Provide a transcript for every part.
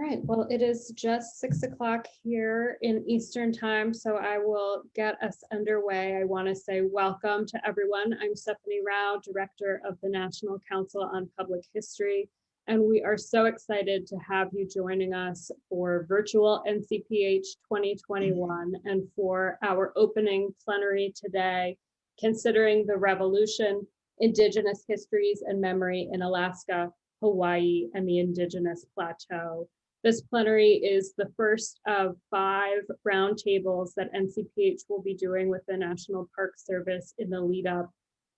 right, well, it is just 6 o'clock here in Eastern time, so I will get us underway. I want to say welcome to everyone. I'm Stephanie Rao, Director of the National Council on Public History, and we are so excited to have you joining us for virtual NCPH 2021 and for our opening plenary today, considering the revolution, Indigenous histories and memory in Alaska, Hawaii, and the Indigenous Plateau. This plenary is the first of 5 roundtables that NCPH will be doing with the National Park Service in the lead up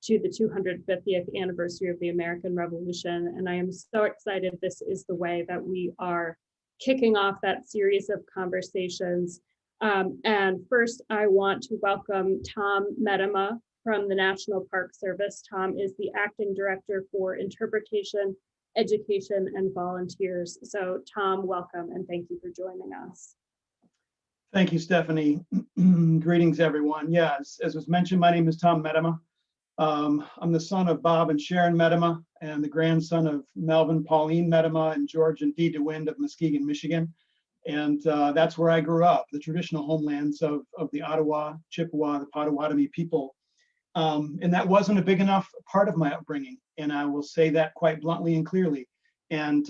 to the 250th anniversary of the American Revolution. And I am so excited this is the way that we are kicking off that series of conversations. And first, I want to welcome Tom Medema from the National Park Service. Tom is the Acting Director for Interpretation, Education, and Volunteers. So Tom, welcome, and thank you for joining us. Thank you, Stephanie. Greetings, everyone. Yes, as was mentioned, my name is Tom Medema. I'm the son of Bob and Sharon Medema and the grandson of Melvin Pauline Medema and George and Dee DeWind of Muskegon, Michigan. And that's where I grew up, the traditional homelands of the Ottawa, Chippewa, the Potawatomi people. And that wasn't a big enough part of my upbringing. And I will say that quite bluntly and clearly. And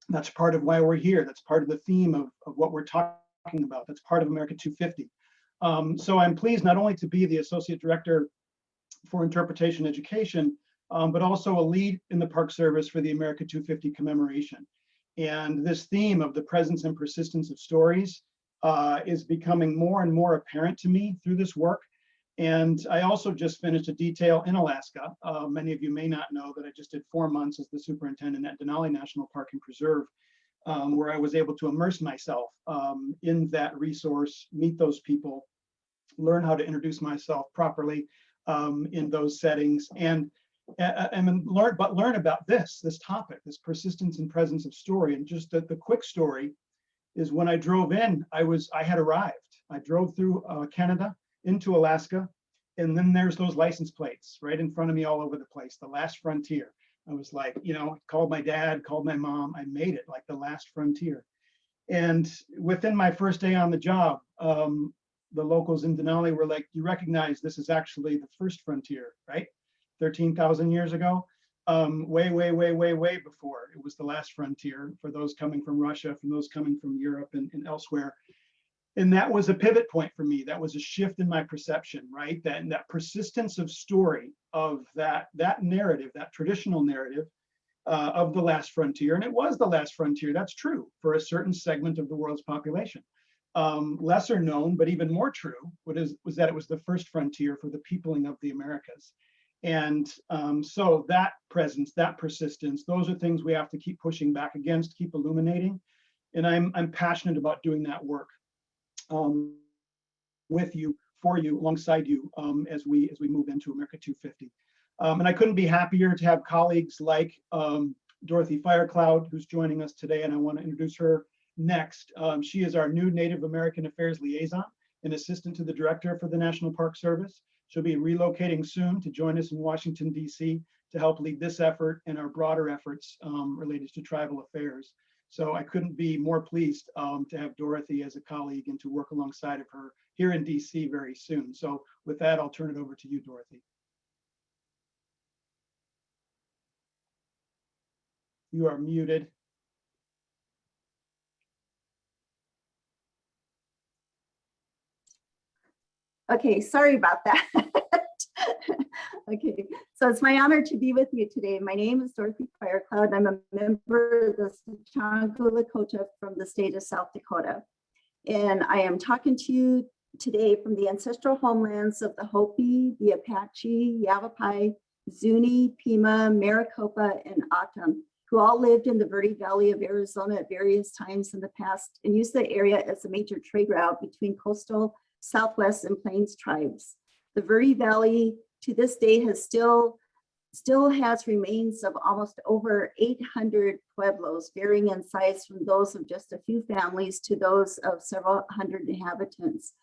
that's part of why we're here. That's part of the theme of what we're talking about. That's part of America 250. So I'm pleased not only to be the Associate Director for Interpretation Education, but also a lead in the Park Service for the America 250 commemoration. And this theme of the presence and persistence of stories is becoming more and more apparent to me through this work. And I also just finished a detail in Alaska. Many of you may not know that I just did 4 months as the superintendent at Denali National Park and Preserve, where I was able to immerse myself in that resource, meet those people, learn how to introduce myself properly in those settings, and learn about this topic, this persistence and presence of story. And just the quick story is when I drove in, I had arrived. I drove through Canada into Alaska, and then there's those license plates right in front of me all over the place, the last frontier. I was like, called my dad, called my mom, I made it, like the last frontier. And within my first day on the job, the locals in Denali were like, you recognize this is actually the first frontier, right? 13,000 years ago, way before it was the last frontier for those coming from Russia, from those coming from Europe and elsewhere. And that was a pivot point for me. That was a shift in my perception, right? That persistence of story, of that narrative, that traditional narrative of the last frontier. And it was the last frontier, that's true, for a certain segment of the world's population. Lesser known, but even more true, was that it was the first frontier for the peopling of the Americas. And so that presence, that persistence, those are things we have to keep pushing back against, keep illuminating. And I'm passionate about doing that work with you, for you, alongside you, as we move into America 250. And I couldn't be happier to have colleagues like Dorothy Firecloud, who's joining us today, and I want to introduce her next. She is our new Native American Affairs Liaison and Assistant to the Director for the National Park Service. She'll be relocating soon to join us in Washington, D.C. to help lead this effort and our broader efforts related to tribal affairs. So I couldn't be more pleased to have Dorothy as a colleague and to work alongside of her here in DC very soon. So with that, I'll turn it over to you, Dorothy. You are muted. Okay, sorry about that. Okay, so it's my honor to be with you today. My name is Dorothy Firecloud. I'm a member of the Sachangu Lakota from the state of South Dakota. And I am talking to you today from the ancestral homelands of the Hopi, the Apache, Yavapai, Zuni, Pima, Maricopa, and Atum, who all lived in the Verde Valley of Arizona at various times in the past and used the area as a major trade route between coastal, Southwest, and Plains tribes. The Verde Valley to this day still has remains of almost over 800 pueblos, varying in size from those of just a few families to those of several hundred inhabitants.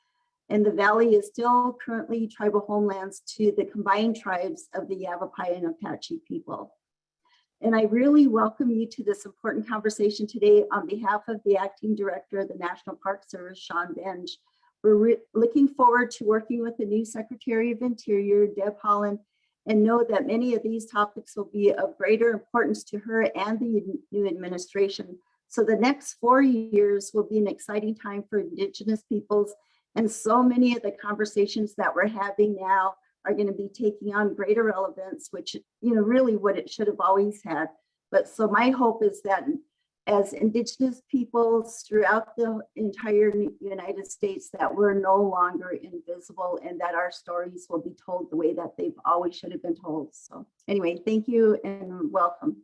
And the valley is still currently tribal homelands to the combined tribes of the Yavapai and Apache people. And I really welcome you to this important conversation today on behalf of the Acting Director of the National Park Service, Sean Benj. We're looking forward to working with the new Secretary of Interior, Deb Haaland, and know that many of these topics will be of greater importance to her and the new administration. So the next 4 years will be an exciting time for Indigenous peoples, and so many of the conversations that we're having now are going to be taking on greater relevance, which, really what it should have always had. But so my hope is that as Indigenous peoples throughout the entire United States, that we're no longer invisible and that our stories will be told the way that they've always should have been told. So anyway, thank you and welcome.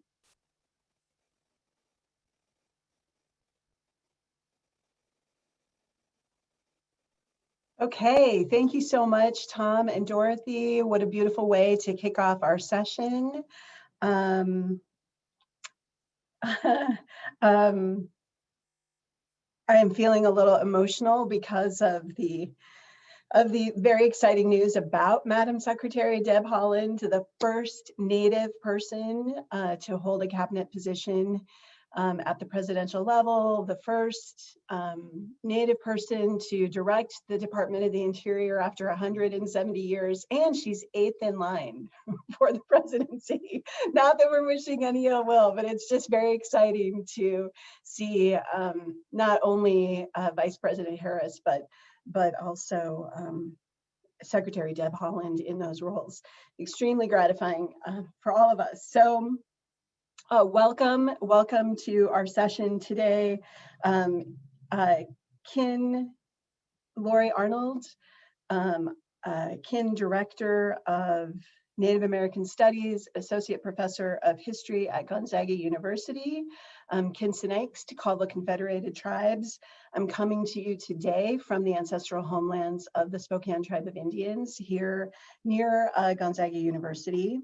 Okay, thank you so much, Tom and Dorothy. What a beautiful way to kick off our session. I am feeling a little emotional because of the very exciting news about Madam Secretary Deb Haaland, the first Native person to hold a cabinet position at the presidential level, the first Native person to direct the Department of the Interior after 170 years, and she's 8th in line for the presidency. Not that we're wishing any ill will, but it's just very exciting to see not only Vice President Harris, but also Secretary Deb Haaland in those roles. Extremely gratifying for all of us. So welcome to our session today. Lori Arnold, Kin Director of Native American Studies, Associate Professor of History at Gonzaga University. Kin Sinakes, to call the Confederated Tribes. I'm coming to you today from the ancestral homelands of the Spokane Tribe of Indians here near Gonzaga University.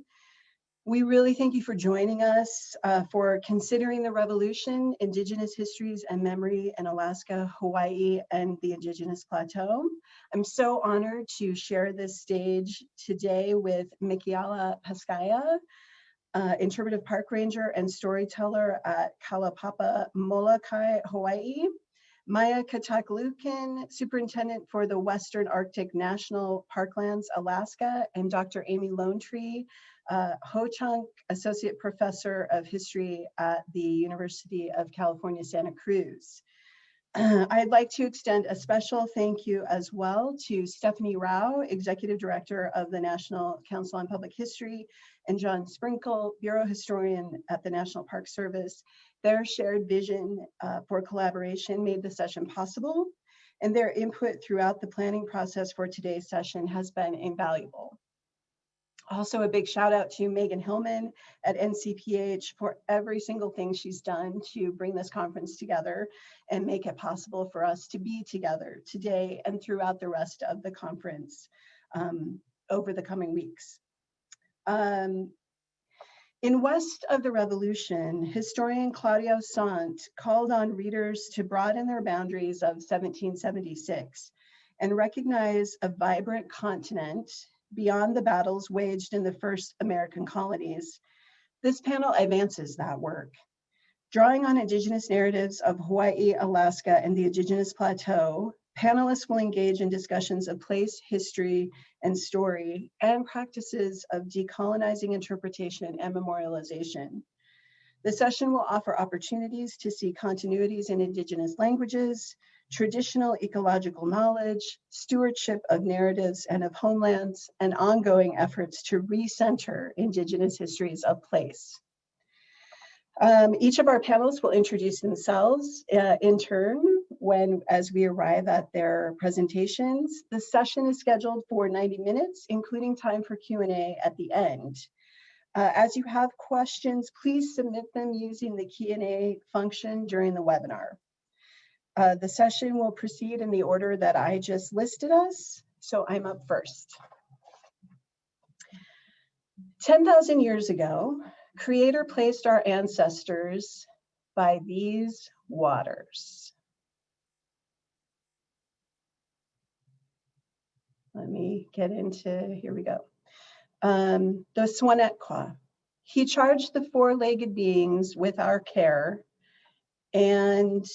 We really thank you for joining us for considering the revolution, Indigenous histories and memory in Alaska, Hawaii, and the Indigenous Plateau. I'm so honored to share this stage today with Mikiala Paskaya, interpretive park ranger and storyteller at Kalapapa, Molokai, Hawaii. Maya Kataklukin, superintendent for the Western Arctic National Parklands, Alaska, and Dr. Amy Lonetree, Ho-Chunk, associate professor of history at the University of California, Santa Cruz. I'd like to extend a special thank you as well to Stephanie Rao, executive director of the National Council on Public History, and John Sprinkle, bureau historian at the National Park Service. Their shared vision for collaboration made the session possible, and their input throughout the planning process for today's session has been invaluable. Also, a big shout out to Megan Hillman at NCPH for every single thing she's done to bring this conference together and make it possible for us to be together today and throughout the rest of the conference over the coming weeks. In West of the Revolution, historian Claudio Saunt called on readers to broaden their boundaries of 1776 and recognize a vibrant continent beyond the battles waged in the first American colonies. This panel advances that work. Drawing on Indigenous narratives of Hawaii, Alaska, and the Indigenous Plateau, panelists will engage in discussions of place, history, and story, and practices of decolonizing interpretation and memorialization. The session will offer opportunities to see continuities in Indigenous languages, traditional ecological knowledge, stewardship of narratives and of homelands, and ongoing efforts to recenter Indigenous histories of place. Each of our panelists will introduce themselves in turn as we arrive at their presentations. The session is scheduled for 90 minutes, including time for Q&A at the end. As you have questions, please submit them using the Q&A function during the webinar. The session will proceed in the order that I just listed us, so I'm up first. 10,000 years ago, Creator placed our ancestors by these waters. Let me get into, here we go. The Swanetqua, He charged the four-legged beings with our care, and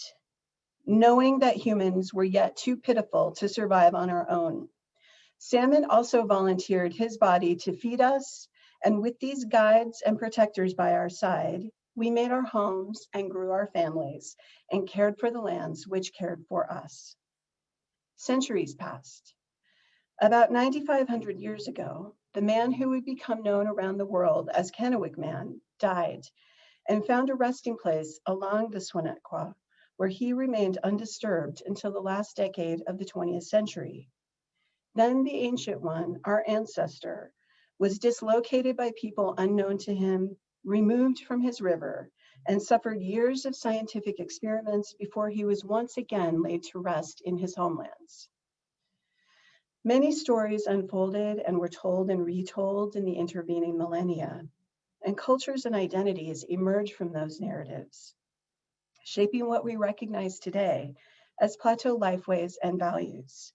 knowing that humans were yet too pitiful to survive on our own. Salmon also volunteered his body to feed us, and with these guides and protectors by our side, we made our homes and grew our families and cared for the lands which cared for us. Centuries passed. About 9,500 years ago, the man who would become known around the world as Kennewick Man died and found a resting place along the Swinequa, where he remained undisturbed until the last decade of the 20th century. Then the Ancient One, our ancestor, was dislocated by people unknown to him, removed from his river, and suffered years of scientific experiments before he was once again laid to rest in his homelands. Many stories unfolded and were told and retold in the intervening millennia, and cultures and identities emerged from those narratives, shaping what we recognize today as plateau lifeways and values.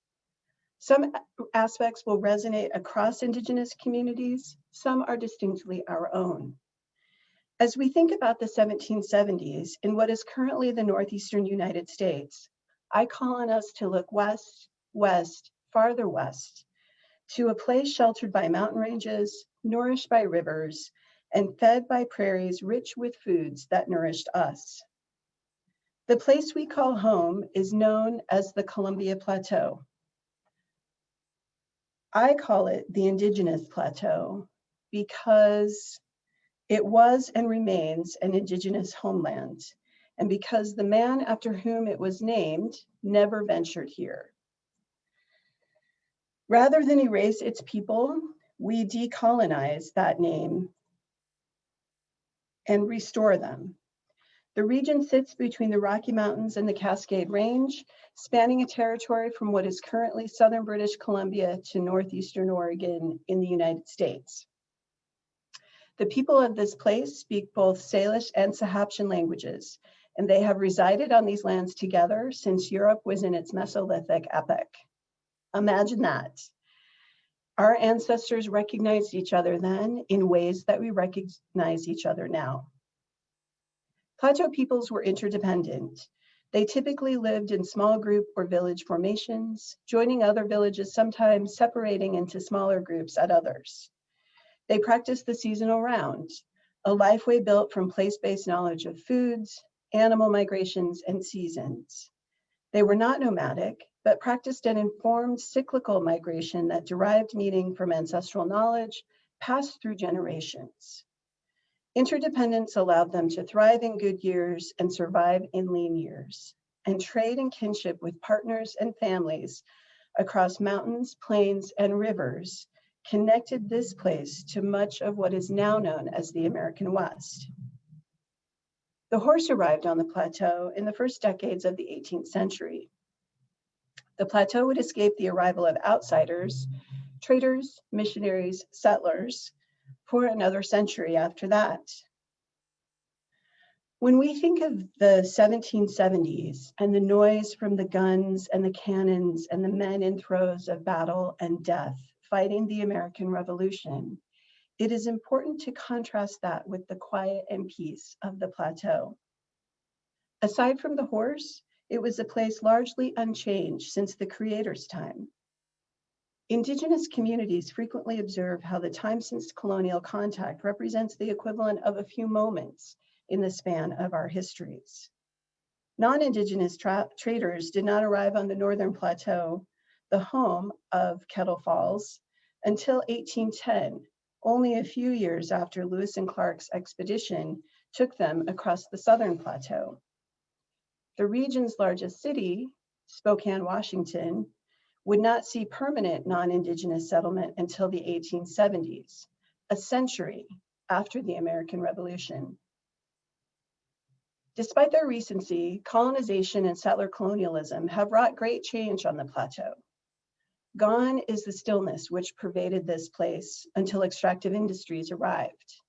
Some aspects will resonate across Indigenous communities, some are distinctly our own. As we think about the 1770s in what is currently the northeastern United States, I call on us to look west, farther west, to a place sheltered by mountain ranges, nourished by rivers, and fed by prairies rich with foods that nourished us. The place we call home is known as the Columbia Plateau. I call it the Indigenous Plateau because it was and remains an Indigenous homeland, and because the man after whom it was named never ventured here. Rather than erase its people, we decolonize that name and restore them. The region sits between the Rocky Mountains and the Cascade Range, spanning a territory from what is currently southern British Columbia to northeastern Oregon in the United States. The people of this place speak both Salish and Sahaptin languages, and they have resided on these lands together since Europe was in its Mesolithic epoch. Imagine that. Our ancestors recognized each other then in ways that we recognize each other now. Plateau peoples were interdependent. They typically lived in small group or village formations, joining other villages, sometimes separating into smaller groups at others. They practiced the seasonal round, a lifeway built from place-based knowledge of foods, animal migrations, and seasons. They were not nomadic, but practiced an informed cyclical migration that derived meaning from ancestral knowledge passed through generations. Interdependence allowed them to thrive in good years and survive in lean years, and trade and kinship with partners and families across mountains, plains, and rivers connected this place to much of what is now known as the American West. The horse arrived on the plateau in the first decades of the 18th century. The plateau would escape the arrival of outsiders, traders, missionaries, settlers, for another century after that. When we think of the 1770s and the noise from the guns and the cannons and the men in throes of battle and death fighting the American Revolution, it is important to contrast that with the quiet and peace of the plateau. Aside from the horse, it was a place largely unchanged since the Creator's time. Indigenous communities frequently observe how the time since colonial contact represents the equivalent of a few moments in the span of our histories. Non-Indigenous traders did not arrive on the Northern Plateau, the home of Kettle Falls, until 1810, only a few years after Lewis and Clark's expedition took them across the Southern Plateau. The region's largest city, Spokane, Washington, would not see permanent non-Indigenous settlement until the 1870s, a century after the American Revolution. Despite their recency, colonization and settler colonialism have wrought great change on the plateau. Gone is the stillness which pervaded this place until extractive industries arrived.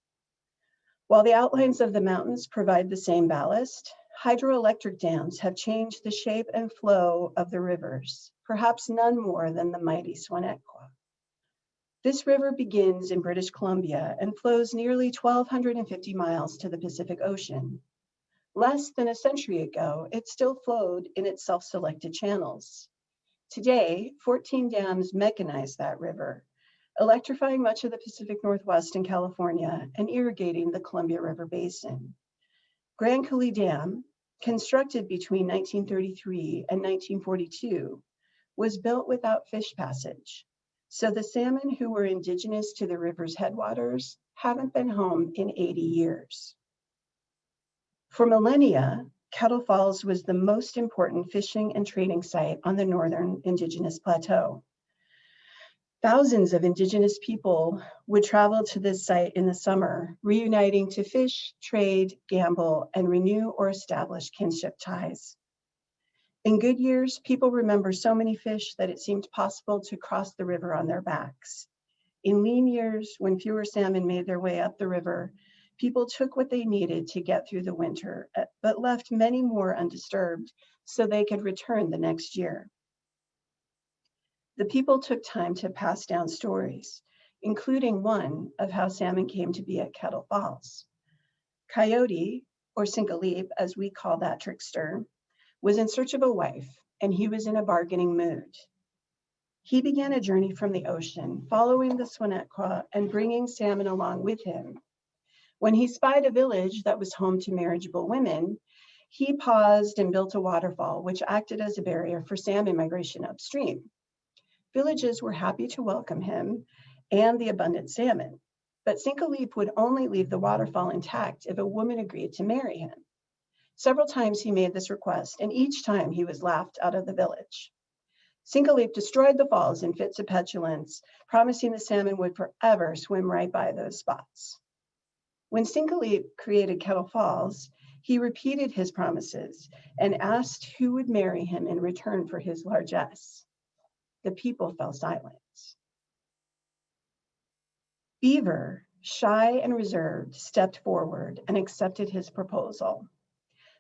While the outlines of the mountains provide the same ballast, hydroelectric dams have changed the shape and flow of the rivers, perhaps none more than the mighty Swinequa. This river begins in British Columbia and flows nearly 1,250 miles to the Pacific Ocean. Less than a century ago, it still flowed in its self-selected channels. Today, 14 dams mechanize that river, electrifying much of the Pacific Northwest and California and irrigating the Columbia River Basin. Grand Coulee Dam, constructed between 1933 and 1942, was built without fish passage. So the salmon who were indigenous to the river's headwaters haven't been home in 80 years. For millennia, Kettle Falls was the most important fishing and trading site on the northern Indigenous Plateau. Thousands of Indigenous people would travel to this site in the summer, reuniting to fish, trade, gamble, and renew or establish kinship ties. In good years, people remember so many fish that it seemed possible to cross the river on their backs. In lean years, when fewer salmon made their way up the river, people took what they needed to get through the winter, but left many more undisturbed so they could return the next year. The people took time to pass down stories, including one of how salmon came to be at Kettle Falls. Coyote, or Sinkaleep, as we call that trickster, was in search of a wife, and he was in a bargaining mood. He began a journey from the ocean, following the Swinequa and bringing salmon along with him. When he spied a village that was home to marriageable women, he paused and built a waterfall, which acted as a barrier for salmon migration upstream. Villages were happy to welcome him and the abundant salmon, but Sinkaleep would only leave the waterfall intact if a woman agreed to marry him. Several times he made this request, and each time he was laughed out of the village. Sinkaleep destroyed the falls in fits of petulance, promising the salmon would forever swim right by those spots. When Sinkaleep created Kettle Falls, he repeated his promises and asked who would marry him in return for his largesse. The people fell silent. Beaver, shy and reserved, stepped forward and accepted his proposal.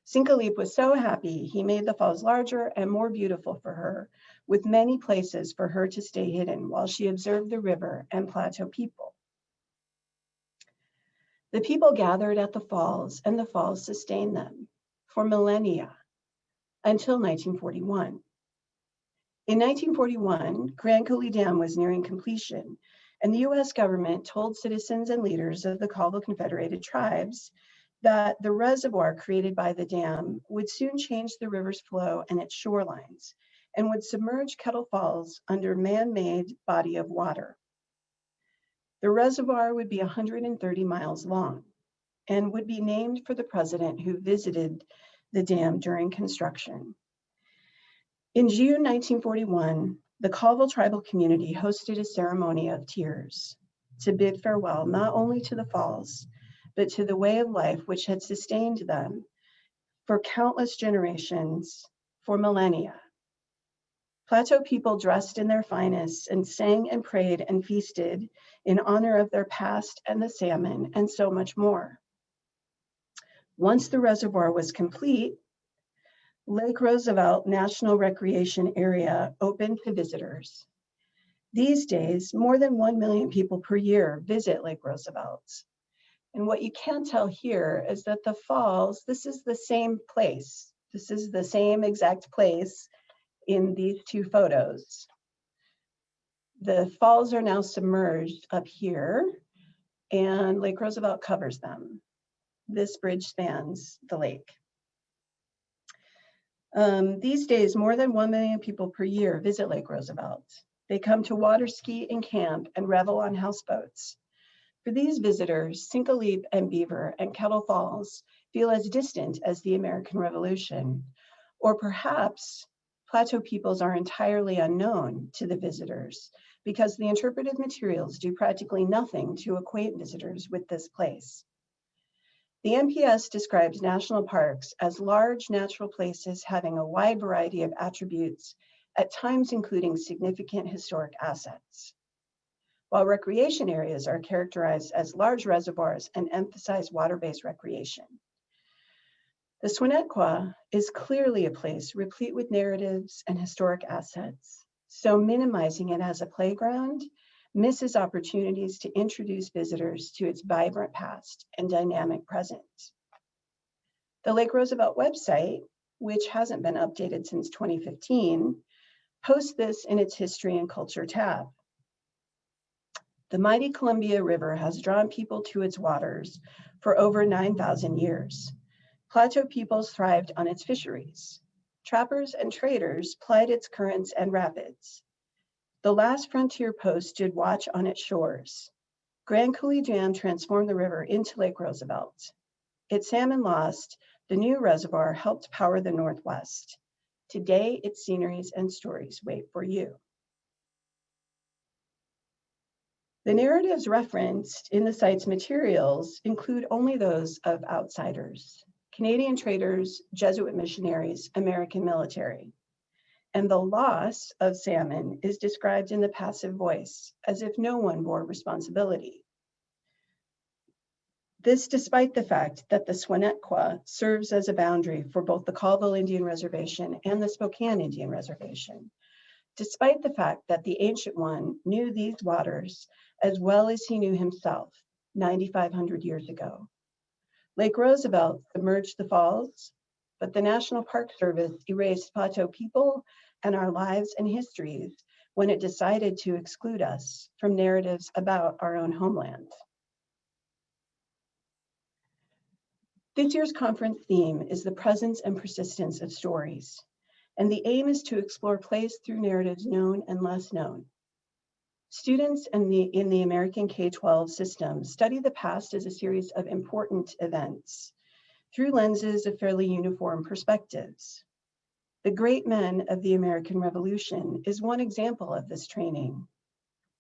Sinkaleep was so happy he made the falls larger and more beautiful for her, with many places for her to stay hidden while she observed the river and plateau people. The people gathered at the falls, and the falls sustained them for millennia, until 1941. In 1941, Grand Coulee Dam was nearing completion, and the US government told citizens and leaders of the Colville Confederated Tribes that the reservoir created by the dam would soon change the river's flow and its shorelines, and would submerge Kettle Falls under man-made body of water. The reservoir would be 130 miles long and would be named for the president who visited the dam during construction. In June 1941, the Colville tribal community hosted a ceremony of tears to bid farewell not only to the falls, but to the way of life which had sustained them for countless generations, for millennia. Plateau people dressed in their finest and sang and prayed and feasted in honor of their past and the salmon and so much more. Once the reservoir was complete, Lake Roosevelt National Recreation Area opened to visitors. These days, more than 1 million people per year visit Lake Roosevelt. And what you can't tell here is that the falls, this is the same place. This is the same exact place in these two photos. The falls are now submerged up here, and Lake Roosevelt covers them. This bridge spans the lake. These days, more than 1 million people per year visit Lake Roosevelt. They come to water ski and camp and revel on houseboats. For these visitors, Sinkaleep and Beaver and Kettle Falls feel as distant as the American Revolution, or perhaps Plateau peoples are entirely unknown to the visitors because the interpretive materials do practically nothing to acquaint visitors with this place. The NPS describes national parks as large natural places having a wide variety of attributes, at times including significant historic assets, while recreation areas are characterized as large reservoirs and emphasize water-based recreation. The Swinequa is clearly a place replete with narratives and historic assets, so minimizing it as a playground misses opportunities to introduce visitors to its vibrant past and dynamic present. The Lake Roosevelt website, which hasn't been updated since 2015, posts this in its History and Culture tab. The mighty Columbia River has drawn people to its waters for over 9,000 years. Plateau peoples thrived on its fisheries. Trappers and traders plied its currents and rapids. The last frontier post stood watch on its shores. Grand Coulee Dam transformed the river into Lake Roosevelt. Its salmon lost, the new reservoir helped power the Northwest. Today, its sceneries and stories wait for you. The narratives referenced in the site's materials include only those of outsiders, Canadian traders, Jesuit missionaries, American military. And the loss of salmon is described in the passive voice, as if no one bore responsibility. This despite the fact that the Swinequa serves as a boundary for both the Colville Indian Reservation and the Spokane Indian Reservation, despite the fact that the Ancient One knew these waters as well as he knew himself 9,500 years ago. Lake Roosevelt submerged the falls, but the National Park Service erased Plateau people and our lives and histories when it decided to exclude us from narratives about our own homeland. This year's conference theme is the presence and persistence of stories, and the aim is to explore place through narratives known and less known. Students in the American K-12 system study the past as a series of important events through lenses of fairly uniform perspectives. The great men of the American Revolution is one example of this training,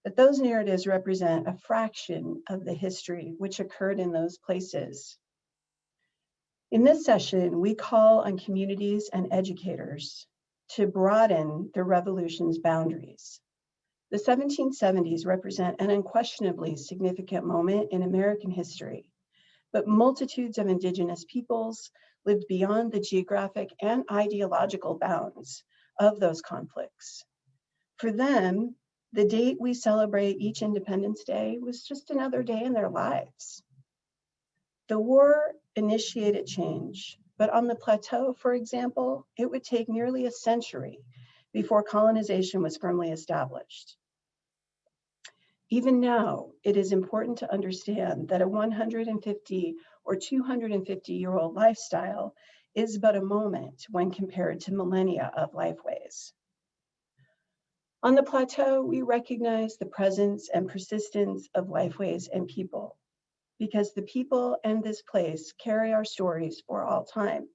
but those narratives represent a fraction of the history which occurred in those places. In this session, we call on communities and educators to broaden the revolution's boundaries. The 1770s represent an unquestionably significant moment in American history, but multitudes of Indigenous peoples lived beyond the geographic and ideological bounds of those conflicts. For them, the date we celebrate each Independence Day was just another day in their lives. The war initiated change, but on the plateau, for example, it would take nearly a century before colonization was firmly established. Even now, it is important to understand that a 150 or 250-year-old lifestyle is but a moment when compared to millennia of lifeways. On the plateau, we recognize the presence and persistence of lifeways and people, because the people and this place carry our stories for all time.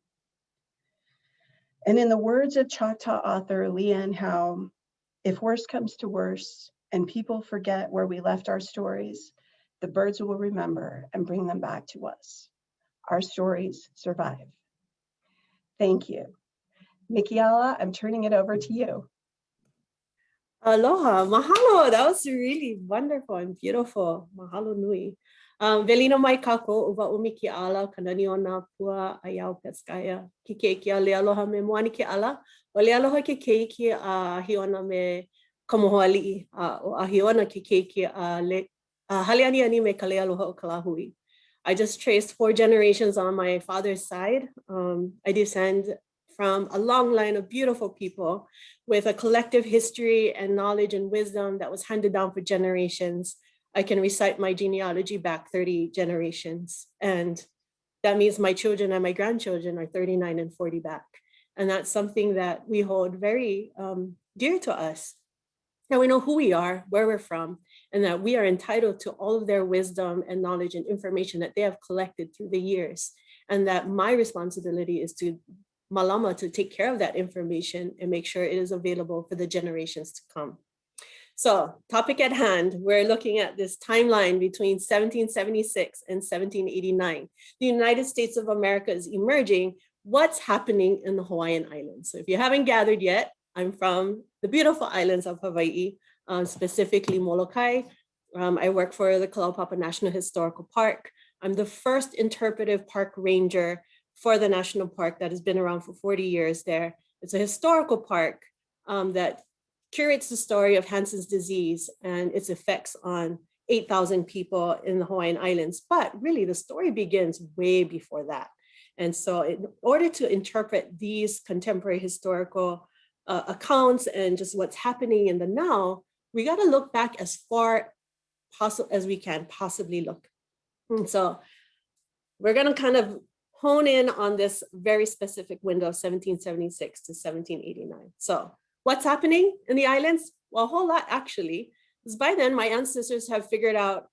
And in the words of Choctaw author Leanne Howe, if worse comes to worse, and people forget where we left our stories, the birds will remember and bring them back to us. Our stories survive. Thank you. Mikiala, I'm turning it over to you. Aloha, mahalo. That was really wonderful and beautiful. Mahalo nui. Velina mai kako uva umiki ala kanani ona pua ayau peskaya kike kia le aloha me moani ki ala o le aloha ke keiki a hiona me kamohoali o a hiona ke keiki a le haleani ani me kale aloha o kalahui. I just traced 4 generations on my father's side. I descend from a long line of beautiful people with a collective history and knowledge and wisdom that was handed down for generations. I can recite my genealogy back 30 generations. And that means my children and my grandchildren are 39 and 40 back. And that's something that we hold very dear to us. And we know who we are, where we're from, and that we are entitled to all of their wisdom and knowledge and information that they have collected through the years. And that my responsibility is to malama to take care of that information and make sure it is available for the generations to come. So, topic at hand, we're looking at this timeline between 1776 and 1789. The United States of America is emerging. What's happening in the Hawaiian Islands? So if you haven't gathered yet, I'm from the beautiful islands of Hawaii, specifically Molokai. I work for the Kalaupapa National Historical Park. I'm the first interpretive park ranger for the national park that has been around for 40 years there. It's a historical park that curates the story of Hansen's disease and its effects on 8,000 people in the Hawaiian Islands. But really the story begins way before that. And so in order to interpret these contemporary historical accounts and just what's happening in the now, we got to look back as far as we can possibly look. And so we're going to kind of hone in on this very specific window of 1776 to 1789. So what's happening in the islands? Well, a whole lot actually, because by then my ancestors have figured out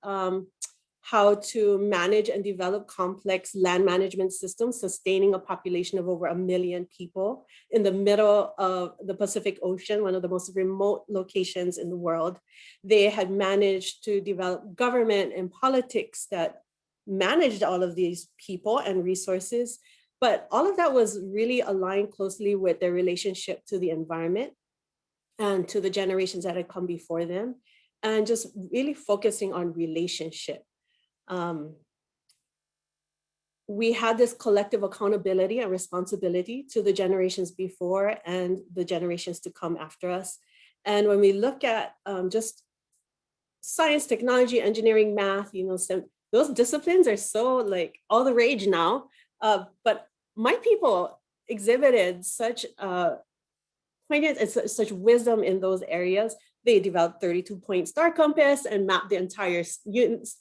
how to manage and develop complex land management systems, sustaining a population of over 1 million people in the middle of the Pacific Ocean, one of the most remote locations in the world. They had managed to develop government and politics that managed all of these people and resources, but all of that was really aligned closely with their relationship to the environment and to the generations that had come before them, and just really focusing on relationship. We had this collective accountability and responsibility to the generations before and the generations to come after us. And when we look at just science, technology, engineering, math, those disciplines are so like all the rage now. But my people exhibited such poignant and such wisdom in those areas. They developed 32-point star compass and mapped the entire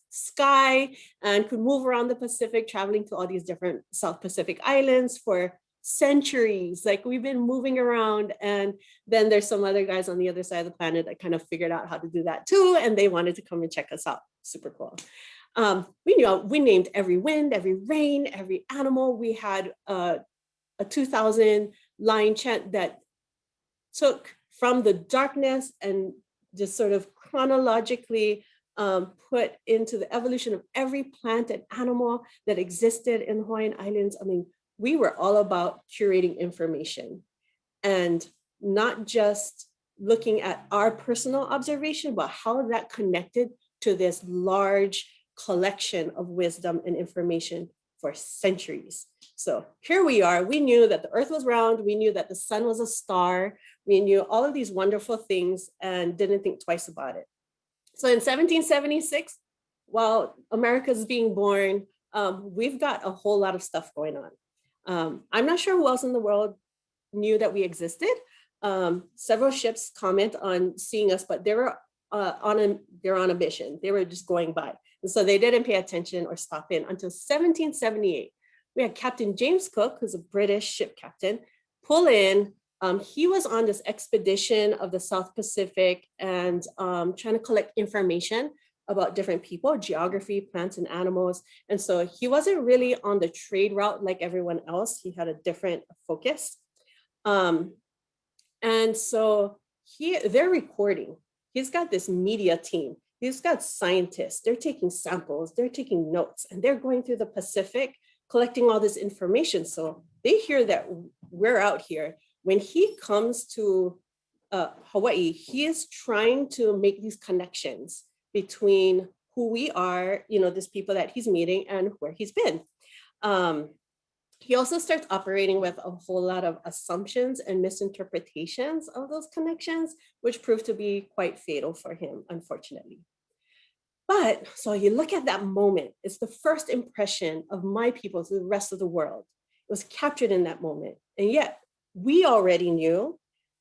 sky and could move around the Pacific, traveling to all these different South Pacific islands for centuries. Like we've been moving around, and then there's some other guys on the other side of the planet that kind of figured out how to do that too, and they wanted to come and check us out. Super cool. We named every wind, every rain, every animal. We had a 2000 line chant that took from the darkness and just sort of chronologically put into the evolution of every plant and animal that existed in the Hawaiian Islands. I mean, we were all about curating information and not just looking at our personal observation, but how that connected to this large collection of wisdom and information for centuries. So here we are. We knew that the earth was round. We knew that the sun was a star. We knew all of these wonderful things and didn't think twice about it. So in 1776, while America's being born, we've got a whole lot of stuff going on. I'm not sure who else in the world knew that we existed. Several ships comment on seeing us, but they're on a mission. They were just going by. And so they didn't pay attention or stop in until 1778. We had Captain James Cook, who's a British ship captain, pull in. He was on this expedition of the South Pacific and trying to collect information about different people, geography, plants and animals. And so he wasn't really on the trade route like everyone else. He had a different focus. And so they're recording. He's got this media team. He's got scientists. They're taking samples. They're taking notes. And they're going through the Pacific, collecting all this information. So they hear that we're out here. When he comes to Hawaii, he is trying to make these connections between who we are, these people that he's meeting and where he's been. He also starts operating with a whole lot of assumptions and misinterpretations of those connections, which proved to be quite fatal for him, unfortunately. But so you look at that moment, it's the first impression of my people to the rest of the world. It was captured in that moment. And yet we already knew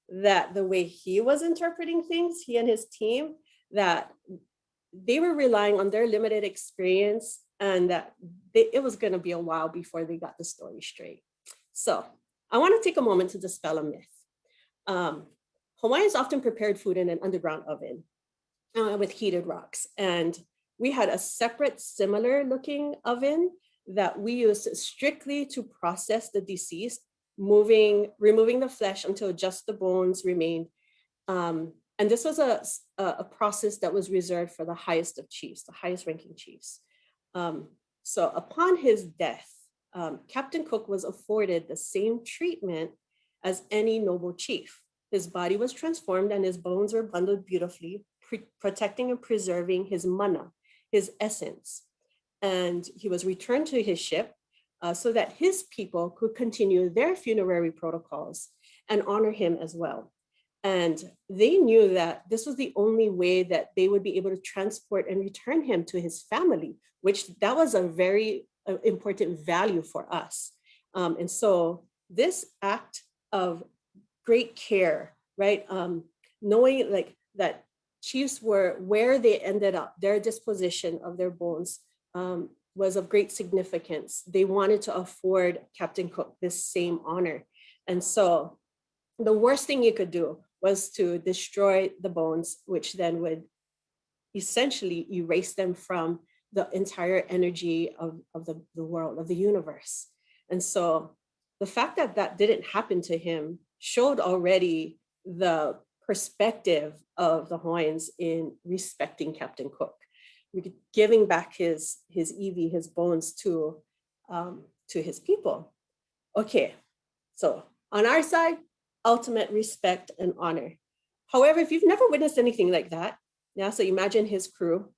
that the way he was interpreting things, he and his team, that they were relying on their limited experience and that it was going to be a while before they got the story straight. So I want to take a moment to dispel a myth. Hawaiians often prepared food in an underground oven with heated rocks. And we had a separate similar looking oven that we used strictly to process the deceased, removing the flesh until just the bones remained. And this was a process that was reserved for the highest of chiefs, the highest ranking chiefs. So upon his death, Captain Cook was afforded the same treatment as any noble chief. His body was transformed and his bones were bundled beautifully, protecting and preserving his mana, his essence. And he was returned to his ship so that his people could continue their funerary protocols and honor him as well. And they knew that this was the only way that they would be able to transport and return him to his family, which that was a very important value for us. And so this act of great care, right? Knowing like that chiefs were where they ended up, their disposition of their bones was of great significance. They wanted to afford Captain Cook this same honor. And so the worst thing you could do was to destroy the bones, which then would essentially erase them from the entire energy of the world, of the universe. And so the fact that that didn't happen to him showed already the perspective of the Hawaiians in respecting Captain Cook, giving back his iwi, his bones to his people. Okay, so on our side, ultimate respect and honor. However, if you've never witnessed anything like that, yeah, so imagine his crew,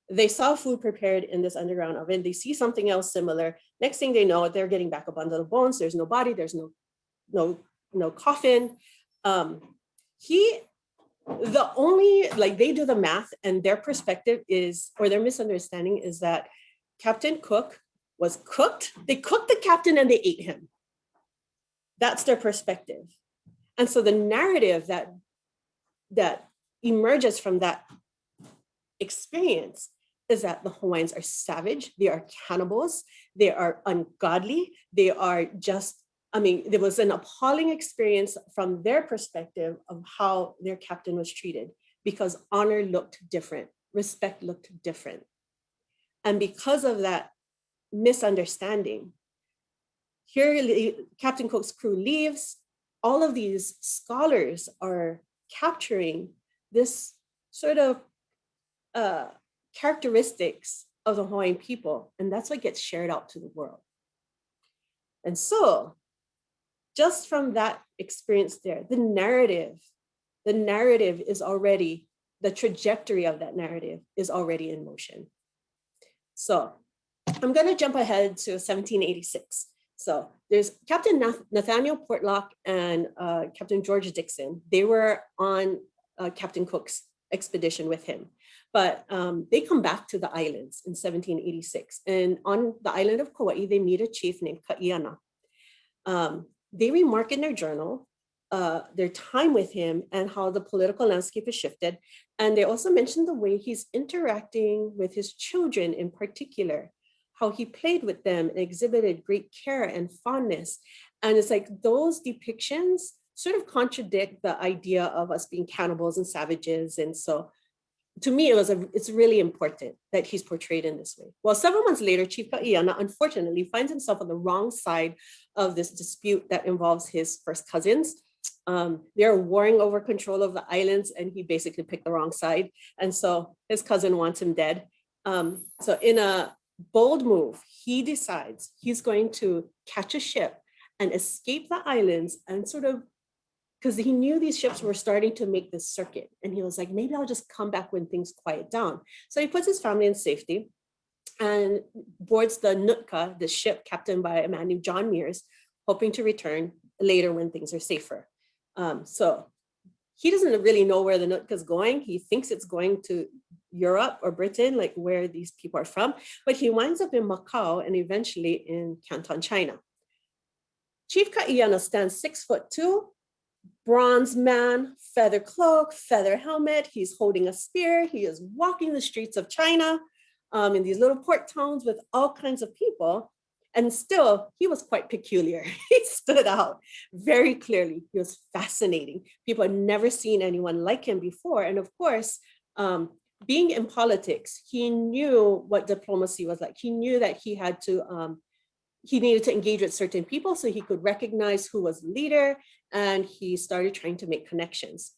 they saw food prepared in this underground oven, they see something else similar. Next thing they know, they're getting back a bundle of bones. There's no body, there's no coffin. The only, like they do the math and their perspective is, or their misunderstanding is that Captain Cook was cooked. They cooked the captain and they ate him. That's their perspective. And so the narrative that emerges from that experience is that the Hawaiians are savage, they are cannibals, they are ungodly, they are just, I mean, there was an appalling experience from their perspective of how their captain was treated because honor looked different, respect looked different. And because of that misunderstanding, here Captain Cook's crew leaves. All of these scholars are capturing this sort of characteristics of the Hawaiian people, and that's what gets shared out to the world. And so just from that experience there, the narrative is already, the trajectory of that narrative is already in motion. So I'm going to jump ahead to 1786. So there's Captain Nathaniel Portlock and Captain George Dixon. They were on Captain Cook's expedition with him, but they come back to the islands in 1786. And on the island of Kauai, they meet a chief named Ka'iana. They remark in their journal their time with him and how the political landscape has shifted. And they also mention the way he's interacting with his children in particular, how he played with them and exhibited great care and fondness. And it's like those depictions sort of contradict the idea of us being cannibals and savages. And so to me, it's really important that he's portrayed in this way. Well, several months later, Chief Ka'iana unfortunately finds himself on the wrong side of this dispute that involves his first cousins. They're warring over control of the islands and he basically picked the wrong side. And so his cousin wants him dead. So in a bold move, he decides he's going to catch a ship and escape the islands and sort of, because he knew these ships were starting to make this circuit. And he was like, maybe I'll just come back when things quiet down. So he puts his family in safety and boards the Nootka, the ship captained by a man named John Mears, hoping to return later when things are safer. So he doesn't really know where the Nootka is going. He thinks it's going to Europe or Britain, like where these people are from, but he winds up in Macau and eventually in Canton, China. Chief Ka'iana stands 6'2", bronze man, feather cloak, feather helmet. He's holding a spear. He is walking the streets of China in these little port towns with all kinds of people. And still, he was quite peculiar. He stood out very clearly. He was fascinating. People had never seen anyone like him before. And of course, being in politics, he knew what diplomacy was like. He knew that he had to, he needed to engage with certain people so he could recognize who was the leader, and he started trying to make connections.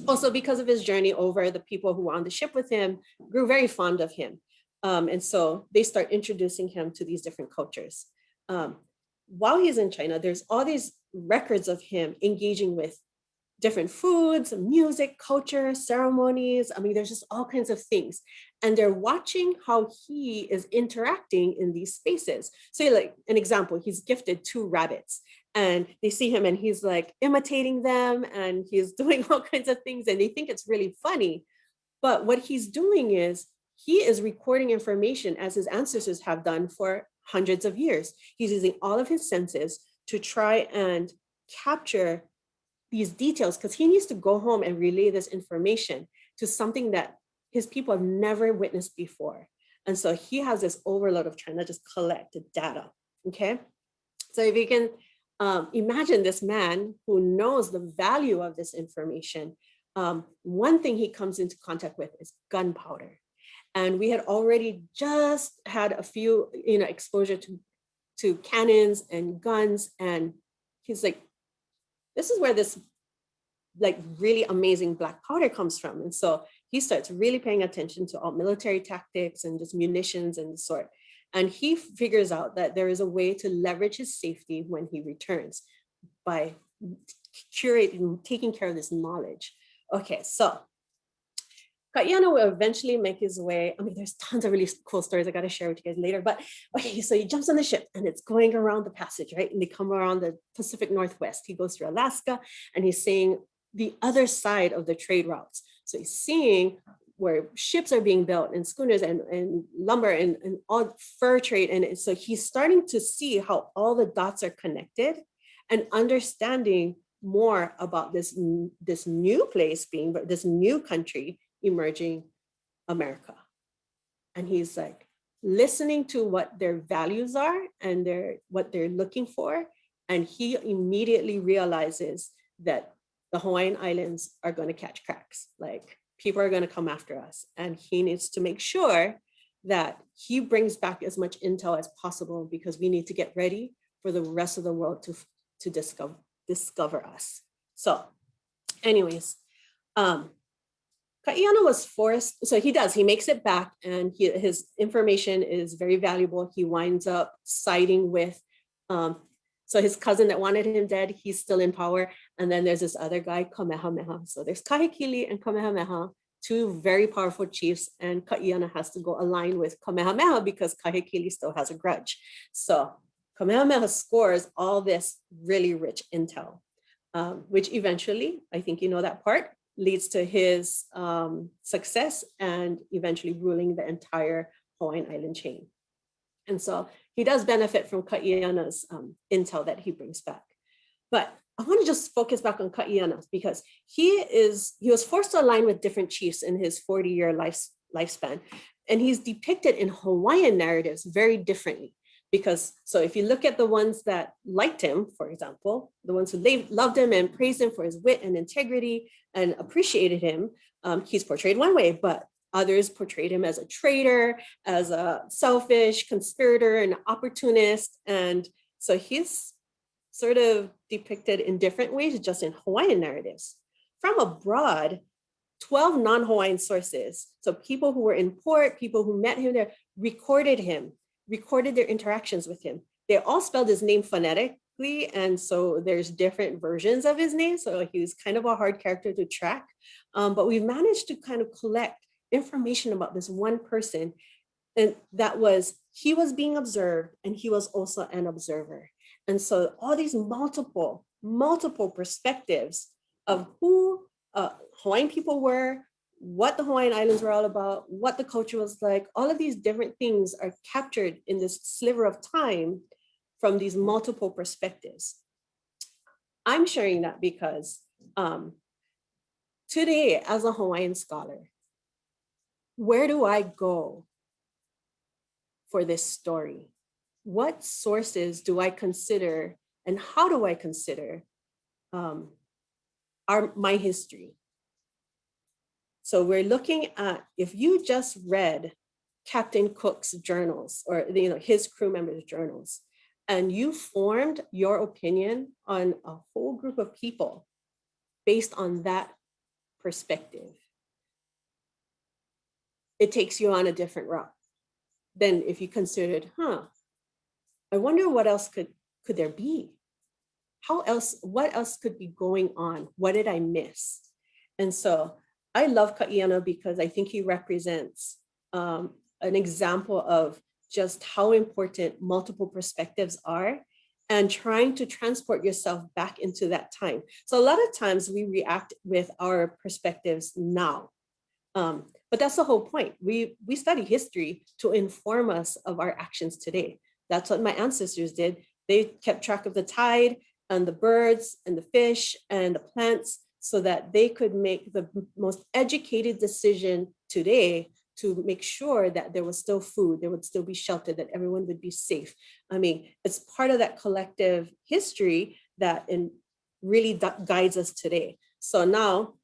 Also, because of his journey over, the people who were on the ship with him grew very fond of him. And so they start introducing him to these different cultures. While he's in China, there's all these records of him engaging with different foods, music, culture, ceremonies. I mean, there's just all kinds of things. And they're watching how he is interacting in these spaces. So like an example, he's gifted 2 rabbits and they see him and he's like imitating them and he's doing all kinds of things and they think it's really funny. But what he's doing is he is recording information as his ancestors have done for hundreds of years. He's using all of his senses to try and capture these details because he needs to go home and relay this information to something that his people have never witnessed before. And so he has this overload of trying to just collect the data, okay? So if you can imagine this man who knows the value of this information, one thing he comes into contact with is gunpowder. And we had already just had a few, exposure to cannons and guns. And he's like, this is where this like really amazing black powder comes from. And so he starts really paying attention to all military tactics and just munitions and the sort. And he figures out that there is a way to leverage his safety when he returns by curating, taking care of this knowledge. Okay, so Ka'iyana will eventually make his way. I mean, there's tons of really cool stories I got to share with you guys later. But okay, so he jumps on the ship and it's going around the passage, right? And they come around the Pacific Northwest. He goes through Alaska and he's seeing the other side of the trade routes. So he's seeing where ships are being built and schooners and lumber and all fur trade. And so he's starting to see how all the dots are connected and understanding more about this new place being, this new country emerging America. And he's like listening to what their values are and what they're looking for. And he immediately realizes that the Hawaiian Islands are going to catch cracks. Like people are going to come after us. And he needs to make sure that he brings back as much intel as possible because we need to get ready for the rest of the world to discover us. So anyways, Ka'iyana was forced, so he makes it back and his information is very valuable. He winds up siding with, so his cousin that wanted him dead, he's still in power. And then there's this other guy, Kamehameha. So there's Kahekili and Kamehameha, 2 very powerful chiefs, and Ka'iyana has to go align with Kamehameha because Kahekili still has a grudge. So Kamehameha scores all this really rich intel, which eventually, I think you know that part, leads to his success and eventually ruling the entire Hawaiian Island chain. And so he does benefit from Ka'iyana's intel that he brings back. But I want to just focus back on Ka'iyana because he was forced to align with different chiefs in his 40-year lifespan. And he's depicted in Hawaiian narratives very differently. Because, so if you look at the ones that liked him, for example, the ones who loved him and praised him for his wit and integrity and appreciated him, he's portrayed one way, but others portrayed him as a traitor, as a selfish conspirator, an opportunist. And so he's sort of depicted in different ways, just in Hawaiian narratives. From abroad, 12 non-Hawaiian sources, so people who were in port, people who met him there, recorded their interactions with him. They all spelled his name phonetically, and so there's different versions of his name, so he was kind of a hard character to track. But we've managed to kind of collect information about this one person, and he was being observed, and he was also an observer. And so all these multiple perspectives of who Hawaiian people were, what the Hawaiian Islands were all about, what the culture was like, all of these different things are captured in this sliver of time from these multiple perspectives. I'm sharing that because today, as a Hawaiian scholar, where do I go for this story? What sources do I consider and how do I consider my history? So we're looking at, if you just read Captain Cook's journals or his crew members' journals, and you formed your opinion on a whole group of people based on that perspective, it takes you on a different route than if you considered, I wonder what else could there be? what else could be going on? What did I miss? And so I love Ka'iana because I think he represents an example of just how important multiple perspectives are and trying to transport yourself back into that time. So a lot of times we react with our perspectives now. But that's the whole point. We study history to inform us of our actions today. That's what my ancestors did. They kept track of the tide and the birds and the fish and the plants so that they could make the most educated decision today to make sure that there was still food, there would still be shelter, that everyone would be safe. I mean, it's part of that collective history that really guides us today. So now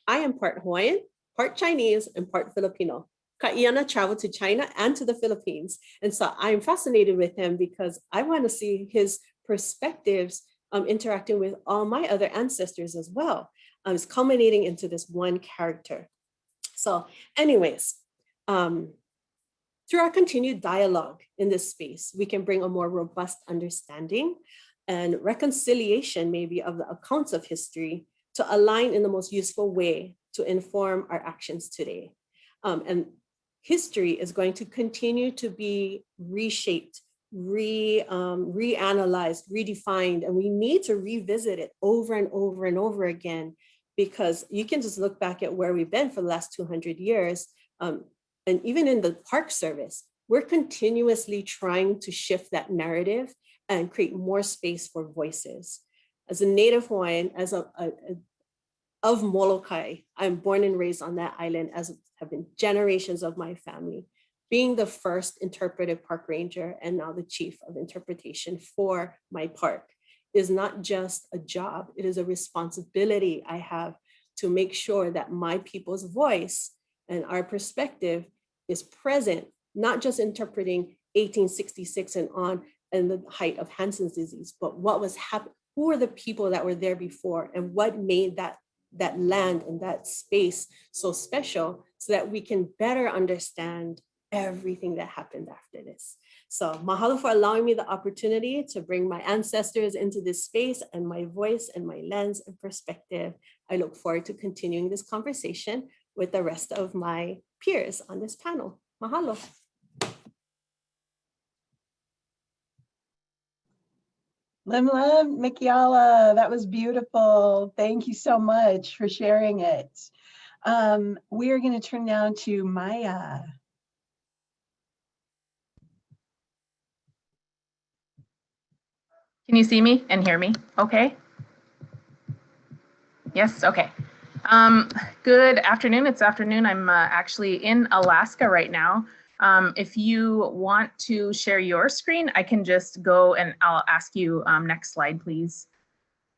I am part Hawaiian, part Chinese, and part Filipino. Ka'iana traveled to China and to the Philippines. And so I'm fascinated with him because I want to see his perspectives interacting with all my other ancestors as well. It's culminating into this one character. So anyways, through our continued dialogue in this space, we can bring a more robust understanding and reconciliation maybe of the accounts of history to align in the most useful way to inform our actions today. And history is going to continue to be reshaped, reanalyzed, redefined, and we need to revisit it over and over and over again, because you can just look back at where we've been for the last 200 years. And even in the Park Service, we're continuously trying to shift that narrative and create more space for voices. As a Native Hawaiian, of Molokai, I'm born and raised on that island, as have been generations of my family. Being the first interpretive park ranger and now the chief of interpretation for my park is not just a job, it is a responsibility I have to make sure that my people's voice and our perspective is present, not just interpreting 1866 and on and the height of Hansen's disease, but what was happening, who are the people that were there before and what made that land and that space so special so that we can better understand everything that happened after this. So mahalo for allowing me the opportunity to bring my ancestors into this space and my voice and my lens and perspective. I look forward to continuing this conversation with the rest of my peers on this panel. Mahalo. Limla Mikiala, that was beautiful. Thank you so much for sharing it. We are going to turn now to Maya. Can you see me and hear me? Okay. Yes, okay. Good afternoon. It's afternoon. I'm actually in Alaska right now. If you want to share your screen, I can just go and I'll ask you next slide, please,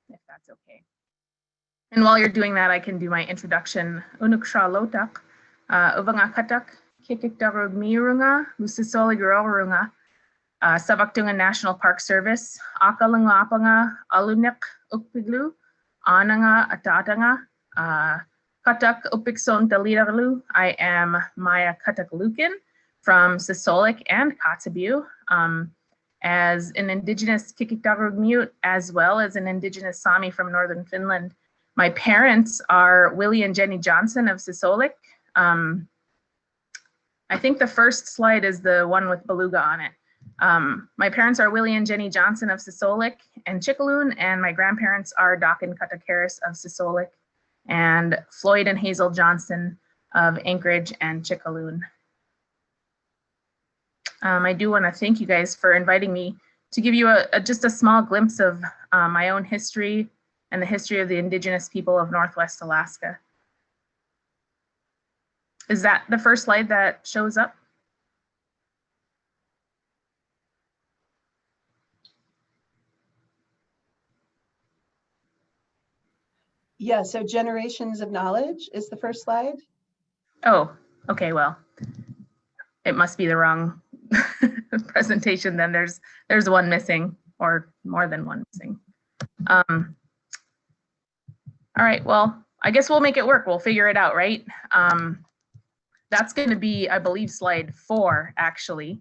if that's okay. And while you're doing that, I can do my introduction. Unuksha lotak, uvanga katak, kikik darug mirunga, usisoli gurorunga, Savaktunga National Park Service, Akalangapanga, Alunik, Ukpiglu, Ananga, Atatanga, Katak Upikson Dalidarlu. I am Maya Kataklukin from Sisolik and Kotzebue, as an Indigenous Kikikdarug mute, as well as an Indigenous Sami from Northern Finland. My parents are Willie and Jenny Johnson of Sisolik. I think the first slide is the one with Beluga on it. My parents are Willie and Jenny Johnson of Sisolik and Chickaloon, and my grandparents are Doc and Katakaris of Sisolik and Floyd and Hazel Johnson of Anchorage and Chickaloon. I do want to thank you guys for inviting me to give you just a small glimpse of my own history and the history of the Indigenous people of Northwest Alaska. Is that the first slide that shows up? Yeah, so generations of knowledge is the first slide. Oh, okay, well, it must be the wrong presentation then. There's one missing, or more than one missing. All right, well, I guess we'll make it work. We'll figure it out, right? That's going to be, I believe, slide 4, actually,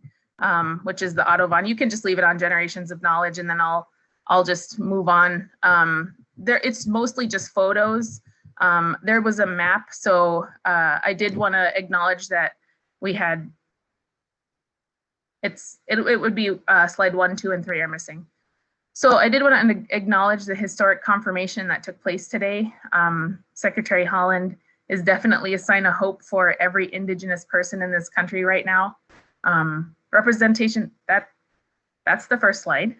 which is the Autobahn. You can just leave it on generations of knowledge, and then I'll I'll just move on. It's mostly just photos. There was a map, so I did want to acknowledge that we had, it would be slide 1, 2, and 3 are missing. So I did want to acknowledge the historic confirmation that took place today. Secretary Holland is definitely a sign of hope for every Indigenous person in this country right now. Representation, that's the first slide.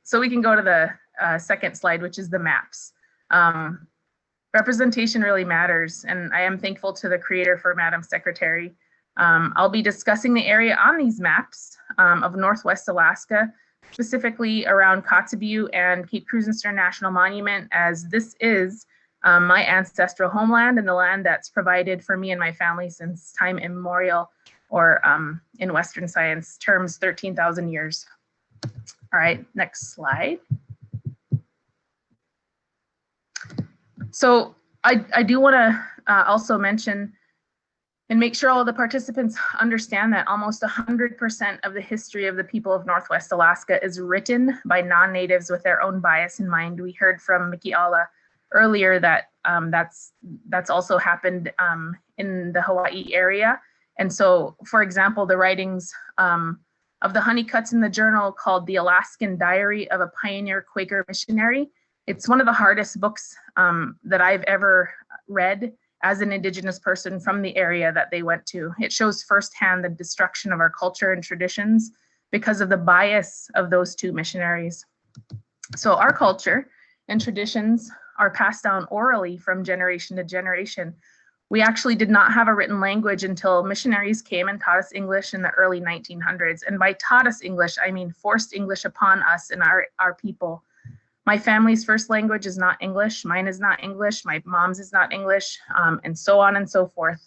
So we can go to the second slide, which is the maps. Representation really matters, and I am thankful to the creator for Madam Secretary. I'll be discussing the area on these maps of Northwest Alaska, specifically around Kotzebue and Cape Krusenstern National Monument, as this is my ancestral homeland and the land that's provided for me and my family since time immemorial, or in Western science terms, 13,000 years. All right, next slide. So I do want to also mention and make sure all the participants understand that almost 100% of the history of the people of Northwest Alaska is written by non-natives with their own bias in mind. We heard from Mikiala earlier that that's also happened in the Hawaii area. And so, for example, the writings of the Honeycuts in the journal called The Alaskan Diary of a Pioneer Quaker Missionary. It's one of the hardest books that I've ever read as an Indigenous person from the area that they went to. It shows firsthand the destruction of our culture and traditions because of the bias of those two missionaries. So our culture and traditions are passed down orally from generation to generation. We actually did not have a written language until missionaries came and taught us English in the early 1900s. And by taught us English, I mean forced English upon us and our people. My family's first language is not English. Mine is not English. My mom's is not English, and so on and so forth.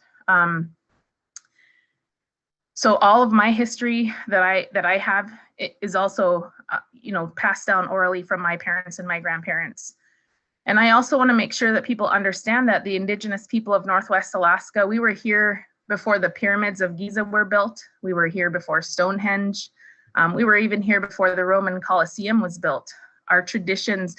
So all of my history that I have is also, passed down orally from my parents and my grandparents. And I also want to make sure that people understand that the Indigenous people of Northwest Alaska, we were here before the pyramids of Giza were built. We were here before Stonehenge. We were even here before the Roman Colosseum was built. Our traditions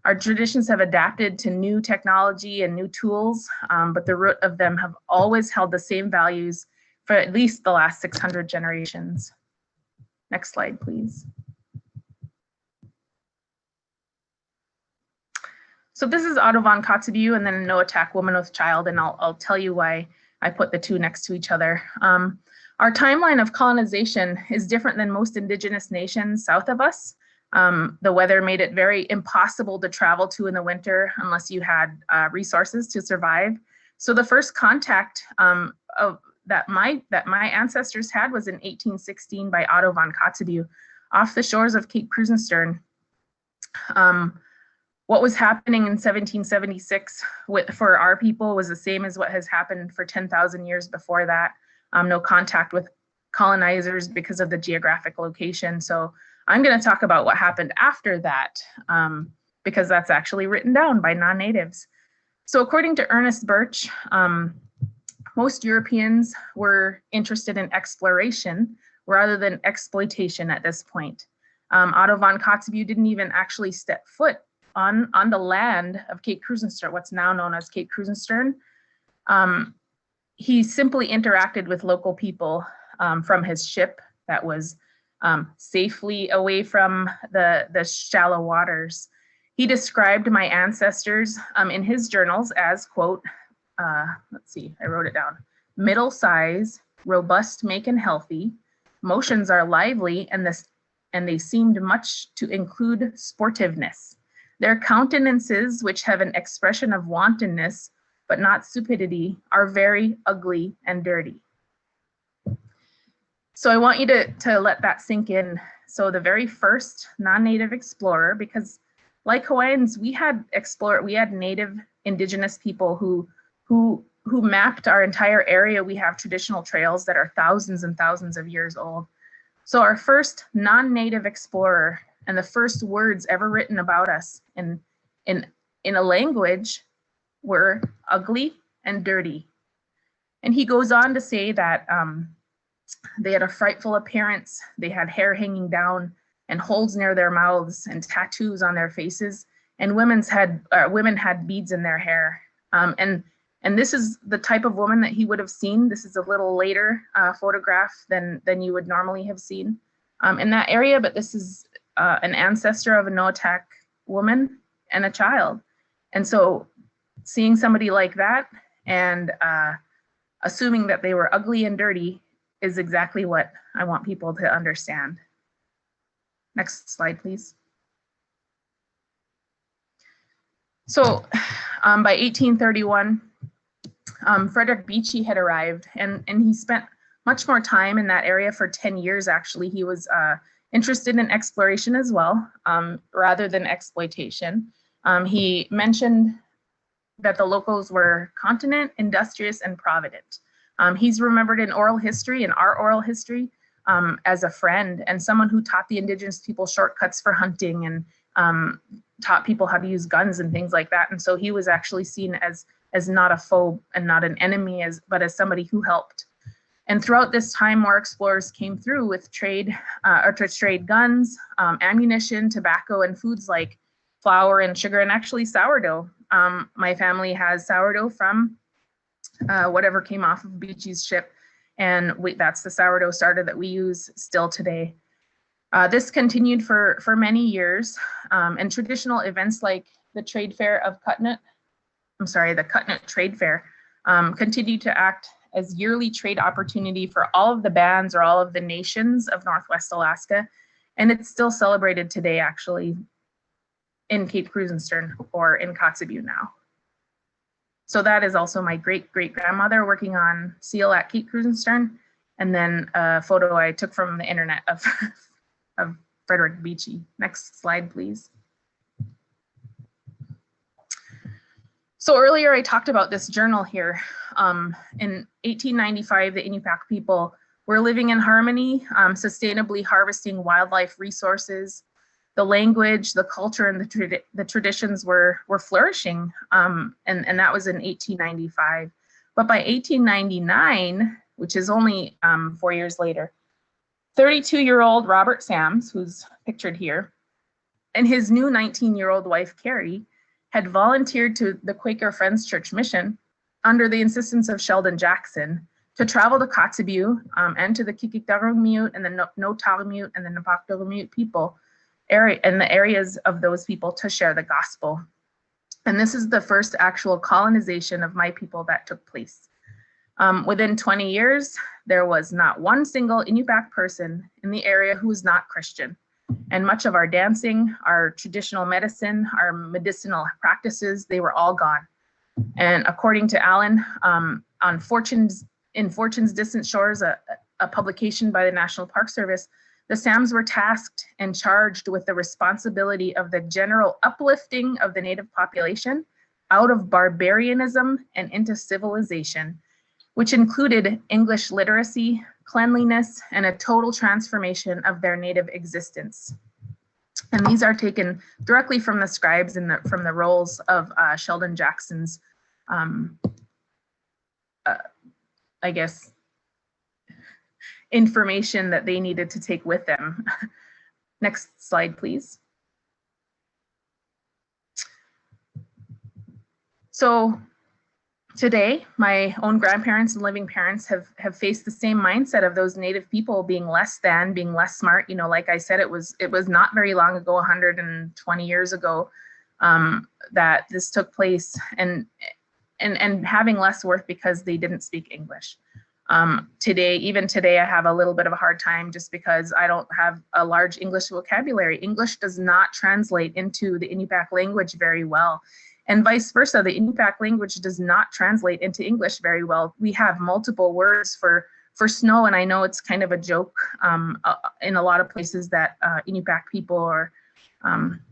have adapted to new technology and new tools, but the root of them have always held the same values for at least the last 600 generations. Next slide, please. So this is Audubon Kotzebue and then a no-attack woman with child, and I'll tell you why I put the two next to each other. Our timeline of colonization is different than most Indigenous nations south of us. The weather made it very impossible to travel to in the winter unless you had resources to survive. So the first contact that my ancestors had was in 1816 by Audubon Kotzebue off the shores of Cape Krusenstern. What was happening in 1776 for our people was the same as what has happened for 10,000 years before that. No contact with colonizers because of the geographic location. So I'm going to talk about what happened after that because that's actually written down by non-natives. So according to Ernest Birch, most Europeans were interested in exploration rather than exploitation at this point. Audubon Kotzebue didn't even actually step foot on the land of Cape Krusenstern, what's now known as Cape Krusenstern. He simply interacted with local people from his ship that was safely away from the shallow waters. He described my ancestors in his journals as, quote, let's see, I wrote it down, middle size, robust, make and healthy, motions are lively, and they seemed much to include sportiveness. Their countenances, which have an expression of wantonness, but not stupidity, are very ugly and dirty. So I want you to let that sink in. So the very first non-native explorer, because like Hawaiians, we had native Indigenous people who mapped our entire area. We have traditional trails that are thousands and thousands of years old. So our first non-native explorer and the first words ever written about us in a language were ugly and dirty. And he goes on to say that they had a frightful appearance. They had hair hanging down. and holes near their mouths and tattoos on their faces. And women had beads in their hair. And this is the type of woman that he would have seen. This is a little later photograph than you would normally have seen in that area, but this is an ancestor of a Noatak woman and a child. And so seeing somebody like that and assuming that they were ugly and dirty is exactly what I want people to understand. Next slide, please. So by 1831, Frederick Beechey had arrived, and he spent much more time in that area for 10 years, actually. He was interested in exploration as well, rather than exploitation. He mentioned that the locals were continent, industrious, and provident. He's remembered in oral history, in our oral history, as a friend and someone who taught the indigenous people shortcuts for hunting and taught people how to use guns and things like that. And so he was actually seen as not a foe and not an enemy, but as somebody who helped. And throughout this time, more explorers came through with trade, or to trade guns, ammunition, tobacco, and foods like flour and sugar, and actually sourdough. My family has sourdough from whatever came off of Beechey's ship, and that's the sourdough starter that we use still today. This continued for many years, and traditional events like the trade fair of the Cutnut Trade Fair continued to act as yearly trade opportunity for all of the bands or all of the nations of Northwest Alaska. And it's still celebrated today, actually, in Cape Krusenstern or in Kotzebue now. So that is also my great-great-grandmother working on seal at Cape Krusenstern. And then a photo I took from the internet of Frederick Beechey. Next slide, please. So earlier I talked about this journal here. In 1895, the Inupiaq people were living in harmony, sustainably harvesting wildlife resources. The language, the culture, and the traditions were flourishing, and that was in 1895. But by 1899, which is only 4 years later, 32-year-old Robert Sams, who's pictured here, and his new 19-year-old wife, Carrie, had volunteered to the Quaker Friends Church Mission under the insistence of Sheldon Jackson to travel to Kotzebue and to the Kikikdarumute and the Notalamute and the Napakdalamute people and the areas of those people to share the gospel. And this is the first actual colonization of my people that took place. Within 20 years, there was not one single Inupiaq person in the area who was not Christian. And much of our dancing, our traditional medicine, our medicinal practices, they were all gone. And according to Alan, in Fortune's Distant Shores, a publication by the National Park Service, the Sams were tasked and charged with the responsibility of the general uplifting of the native population out of barbarianism and into civilization, which included English literacy, cleanliness, and a total transformation of their native existence. And these are taken directly from the scribes and from the rolls of Sheldon Jackson's, I guess, information that they needed to take with them. Next slide, please. So today, my own grandparents and living parents have faced the same mindset of those native people being less than, being less smart. You know, like I said, it was not very long ago, 120 years ago, that this took place, and having less worth because they didn't speak English. Even today, I have a little bit of a hard time just because I don't have a large English vocabulary. English does not translate into the Inupiaq language very well. And vice versa, the Inupiaq language does not translate into English very well. We have multiple words for snow, and I know it's kind of a joke in a lot of places that Inupiaq people or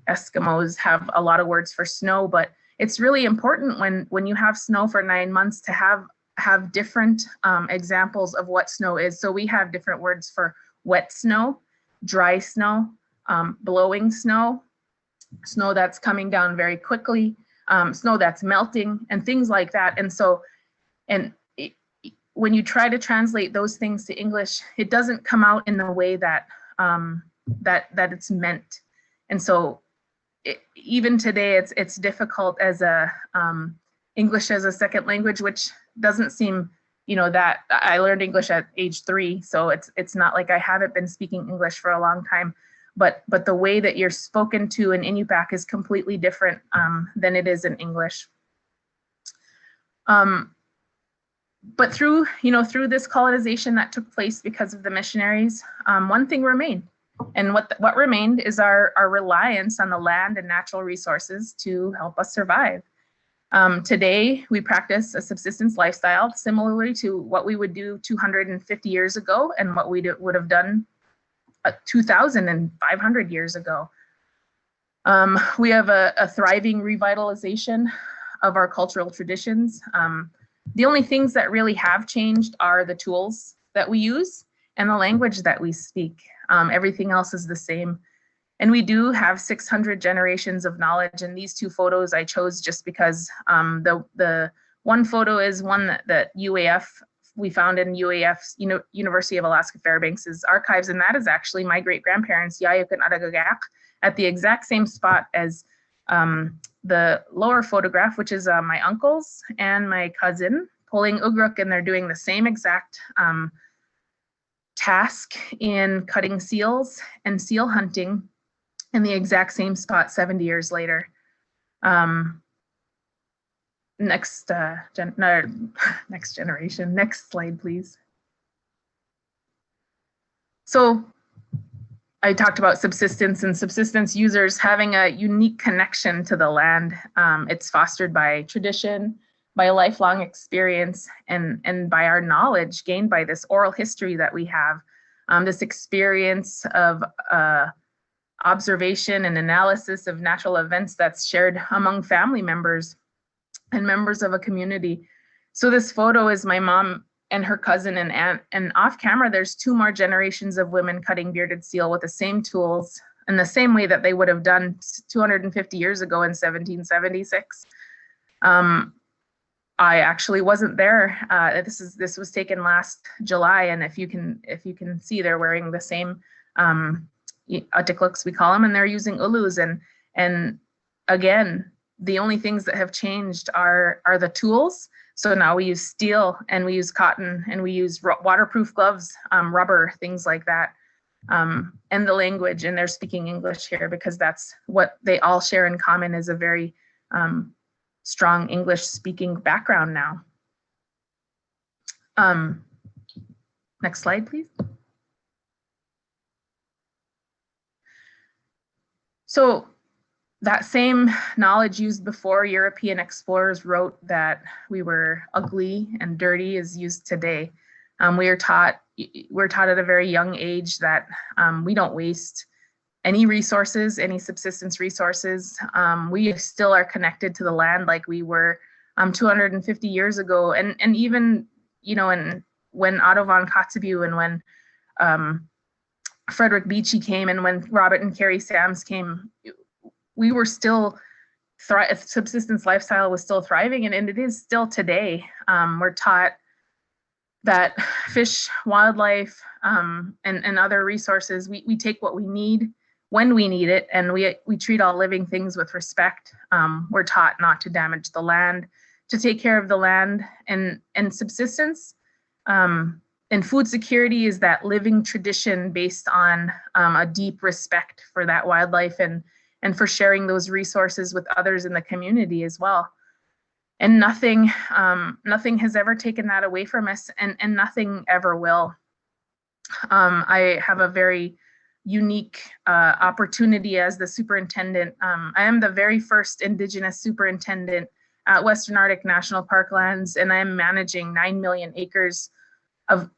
Eskimos have a lot of words for snow, but it's really important when you have snow for 9 months to have different examples of what snow is. So we have different words for wet snow, dry snow, blowing snow, snow that's coming down very quickly, snow that's melting, and things like that. And so, when you try to translate those things to English, it doesn't come out in the way that that it's meant. And so even today, it's difficult as a English as a second language, which doesn't seem, that I learned English at age 3. So it's not like I haven't been speaking English for a long time, but the way that you're spoken to in Inupiaq is completely different than it is in English. But through this colonization that took place because of the missionaries, one thing remained. And what remained is our reliance on the land and natural resources to help us survive. Today, we practice a subsistence lifestyle similarly to what we would do 250 years ago and what we would have done 2,500 years ago. We have a thriving revitalization of our cultural traditions. The only things that really have changed are the tools that we use and the language that we speak. Everything else is the same. And we do have 600 generations of knowledge. And these 2 photos I chose just because the one photo is one that UAF, we found in UAF's University of Alaska Fairbanks' archives. And that is actually my great-grandparents, Yayuk and Aragagak, at the exact same spot as the lower photograph, which is my uncles and my cousin pulling ugruk, and they're doing the same exact task in cutting seals and seal hunting in the exact same spot 70 years later. Next generation, next slide, please. So I talked about subsistence and subsistence users having a unique connection to the land. It's fostered by tradition, by a lifelong experience, and by our knowledge gained by this oral history that we have, this experience of observation and analysis of natural events that's shared among family members and members of a community. So this photo is my mom and her cousin and aunt, and off camera, there's 2 more generations of women cutting bearded seal with the same tools in the same way that they would have done 250 years ago in 1776. I actually wasn't there. This was taken last July, and if you can see, they're wearing the same atikluks, we call them, and they're using ulus. And again, the only things that have changed are the tools. So now we use steel and we use cotton and we use waterproof gloves, rubber, things like that, and the language. And they're speaking English here because that's what they all share in common, is a very strong English speaking background now. Next slide, please. So that same knowledge used before European explorers wrote that we were ugly and dirty is used today. We're taught at a very young age that we don't waste any resources, any subsistence resources. We still are connected to the land like we were 250 years ago. And even, and when Otto von Kotzebue and when Frederick Beechey came and when Robert and Carrie Sams came, we were still, subsistence lifestyle was still thriving, and it is still today. We're taught that fish, wildlife, and other resources, we take what we need when we need it, and we treat all living things with respect. We're taught not to damage the land, to take care of the land, and subsistence and food security is that living tradition based on a deep respect for that wildlife and for sharing those resources with others in the community as well. And nothing has ever taken that away from us, and nothing ever will. I have a very unique opportunity as the superintendent. I am the very first Indigenous superintendent at Western Arctic National Parklands, and I am managing 9 million acres of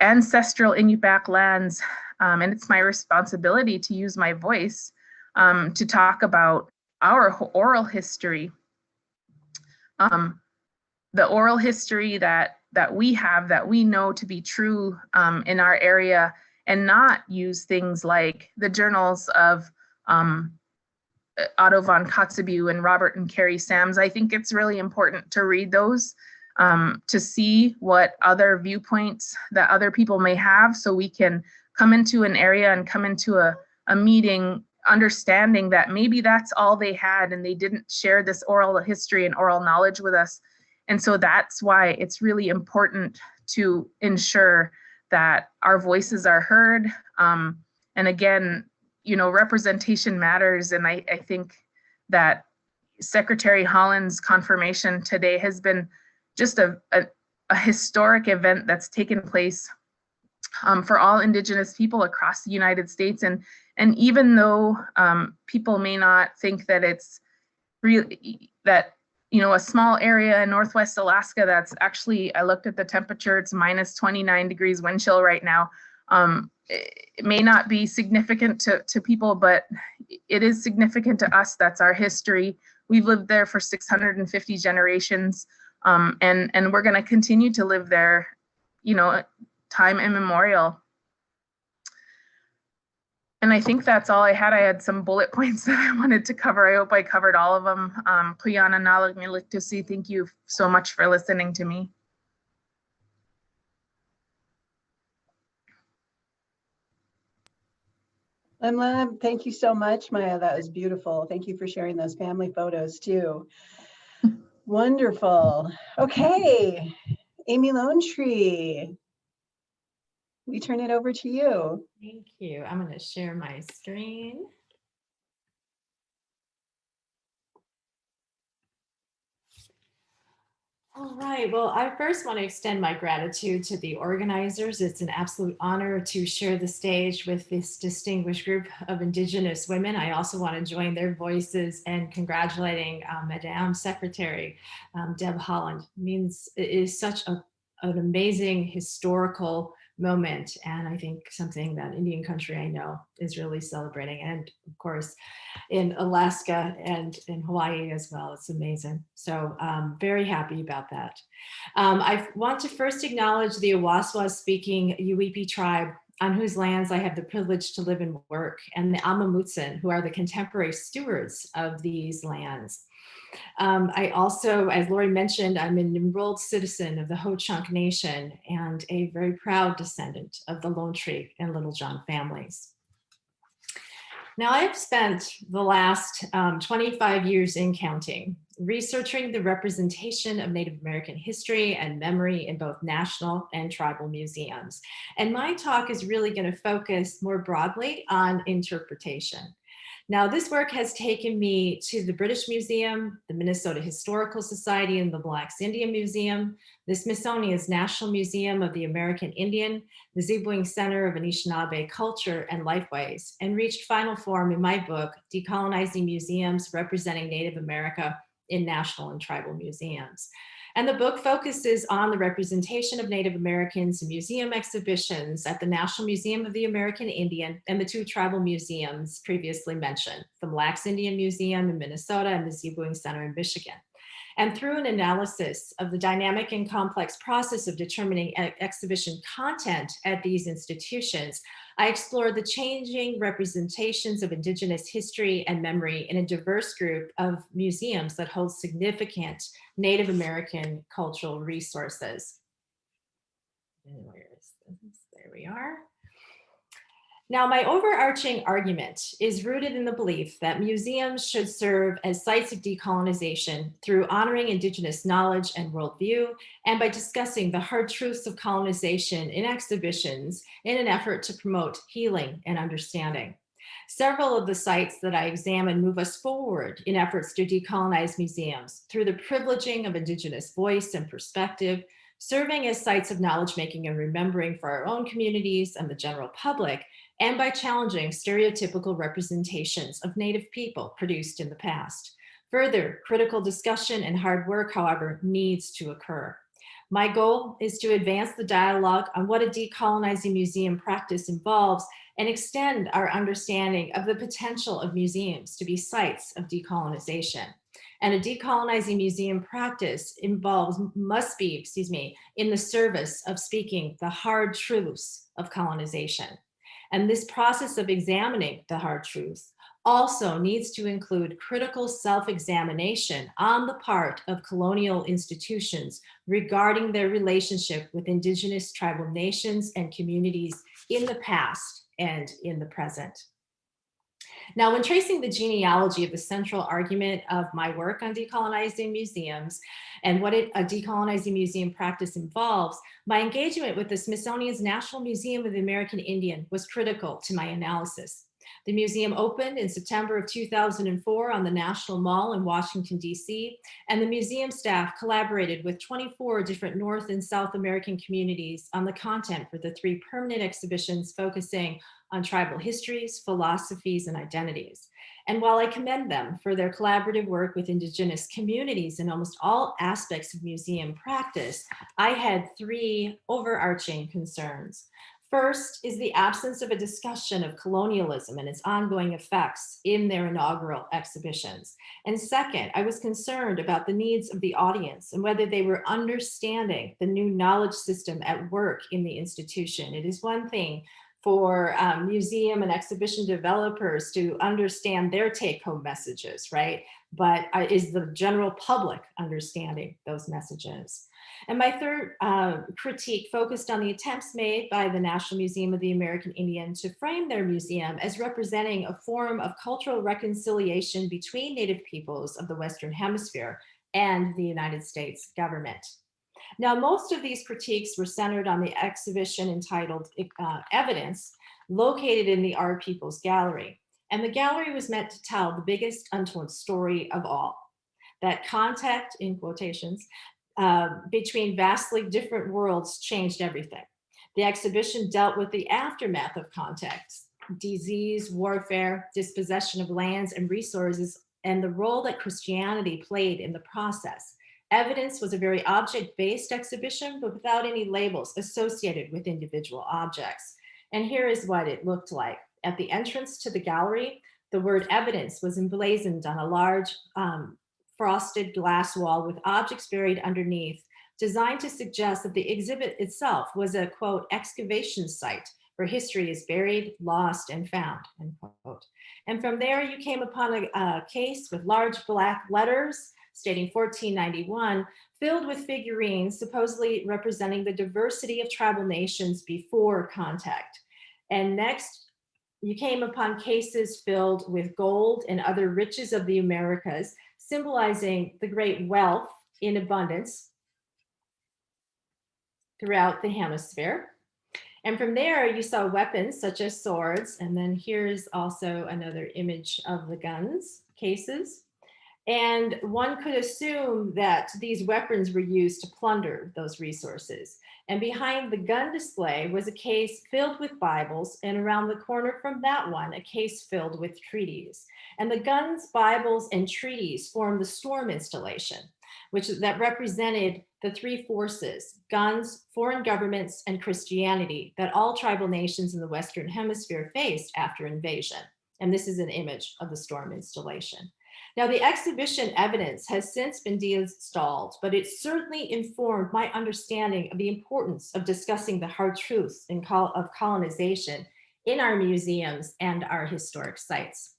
ancestral Inupiaq lands. And it's my responsibility to use my voice to talk about our oral history. The oral history that we have, that we know to be true in our area, and not use things like the journals of Otto von Kotzebue and Robert and Carrie Sams. I think it's really important to read those to see what other viewpoints that other people may have, so we can come into an area and come into a meeting understanding that maybe that's all they had and they didn't share this oral history and oral knowledge with us. And so that's why it's really important to ensure that our voices are heard. And again, you know, representation matters. And I think that Secretary Holland's confirmation today has been just a historic event that's taken place for all Indigenous people across the United States. And even though people may not think that it's really that, you know, a small area in Northwest Alaska, that's actually, I looked at the temperature, it's minus 29 degrees wind chill right now. It may not be significant to people, but it is significant to us. That's our history. We've lived there for 650 generations, and we're going to continue to live there, you know, time immemorial. And I think that's all I had. I had some bullet points that I wanted to cover. I hope I covered all of them. Kuyana Nalag Miliktusi, thank you so much for listening to me. Thank you so much, Maya. That was beautiful. Thank you for sharing those family photos too. Wonderful. Okay, Amy Lone Tree, we turn it over to you. Thank you. I'm going to share my screen. All right. Well, I first want to extend my gratitude to the organizers. It's an absolute honor to share the stage with this distinguished group of Indigenous women. I also want to join their voices in congratulating Madame Secretary Deb Haaland. It is such an amazing historical moment, and I think something that Indian country I know is really celebrating, and of course in Alaska and in Hawaii as well. It's amazing. So very happy about that. I want to first acknowledge the Awaswas speaking Yuipi tribe, on whose lands I have the privilege to live and work, and the Amamutsin, who are the contemporary stewards of these lands. I also, as Lori mentioned, I'm an enrolled citizen of the Ho-Chunk Nation and a very proud descendant of the Lone Tree and Little John families. Now, I've spent the last 25 years in counting, researching the representation of Native American history and memory in both national and tribal museums. And my talk is really going to focus more broadly on interpretation. Now, this work has taken me to the British Museum, the Minnesota Historical Society, and the Blacks Indian Museum, the Smithsonian's National Museum of the American Indian, the Zebwing Center of Anishinaabe Culture and Lifeways, and reached final form in my book, Decolonizing Museums Representing Native America in National and Tribal Museums. And the book focuses on the representation of Native Americans in museum exhibitions at the National Museum of the American Indian and the two tribal museums previously mentioned, the Blacks Indian Museum in Minnesota and the Zebwing Center in Michigan. And through an analysis of the dynamic and complex process of determining exhibition content at these institutions, I explored the changing representations of Indigenous history and memory in a diverse group of museums that hold significant Native American cultural resources. And where is this? There we are. Now, my overarching argument is rooted in the belief that museums should serve as sites of decolonization through honoring Indigenous knowledge and worldview, and by discussing the hard truths of colonization in exhibitions in an effort to promote healing and understanding. Several of the sites that I examine move us forward in efforts to decolonize museums through the privileging of Indigenous voice and perspective, serving as sites of knowledge making and remembering for our own communities and the general public, and by challenging stereotypical representations of Native people produced in the past. Further, critical discussion and hard work, however, needs to occur. My goal is to advance the dialogue on what a decolonizing museum practice involves and extend our understanding of the potential of museums to be sites of decolonization. And a decolonizing museum practice must be in the service of speaking the hard truths of colonization. And this process of examining the hard truths also needs to include critical self-examination on the part of colonial institutions regarding their relationship with Indigenous tribal nations and communities in the past and in the present. Now, when tracing the genealogy of the central argument of my work on decolonizing museums and what a decolonizing museum practice involves, my engagement with the Smithsonian's National Museum of the American Indian was critical to my analysis. The museum opened in September of 2004 on the National Mall in Washington, D.C., and the museum staff collaborated with 24 different North and South American communities on the content for the 3 permanent exhibitions focusing on tribal histories, philosophies, and identities. And while I commend them for their collaborative work with Indigenous communities in almost all aspects of museum practice, I had 3 overarching concerns. First is the absence of a discussion of colonialism and its ongoing effects in their inaugural exhibitions. And second, I was concerned about the needs of the audience and whether they were understanding the new knowledge system at work in the institution. It is one thing for museum and exhibition developers to understand their take-home messages, right? But is the general public understanding those messages? And my third critique focused on the attempts made by the National Museum of the American Indian to frame their museum as representing a form of cultural reconciliation between Native peoples of the Western Hemisphere and the United States government. Now, most of these critiques were centered on the exhibition entitled Evidence, located in the Our Peoples Gallery. And the gallery was meant to tell the biggest untold story of all, that contact, in quotations, between vastly different worlds changed everything. The exhibition dealt with the aftermath of contact, disease, warfare, dispossession of lands and resources, and the role that Christianity played in the process. Evidence was a very object-based exhibition, but without any labels associated with individual objects. And here is what it looked like. At the entrance to the gallery, the word evidence was emblazoned on a large frosted glass wall with objects buried underneath, designed to suggest that the exhibit itself was a, quote, excavation site where history is buried, lost, and found, end quote. And from there, you came upon a case with large black letters stating 1491, filled with figurines supposedly representing the diversity of tribal nations before contact. And next, you came upon cases filled with gold and other riches of the Americas, symbolizing the great wealth in abundance throughout the hemisphere. And from there, you saw weapons such as swords. And then here's also another image of the guns cases. And one could assume that these weapons were used to plunder those resources. And behind the gun display was a case filled with Bibles, and around the corner from that one, a case filled with treaties. And the guns, Bibles, and treaties formed the storm installation, that represented the 3 forces: guns, foreign governments, and Christianity, that all tribal nations in the Western Hemisphere faced after invasion. And this is an image of the storm installation. Now, the exhibition Evidence has since been deinstalled, but it certainly informed my understanding of the importance of discussing the hard truths of colonization in our museums and our historic sites.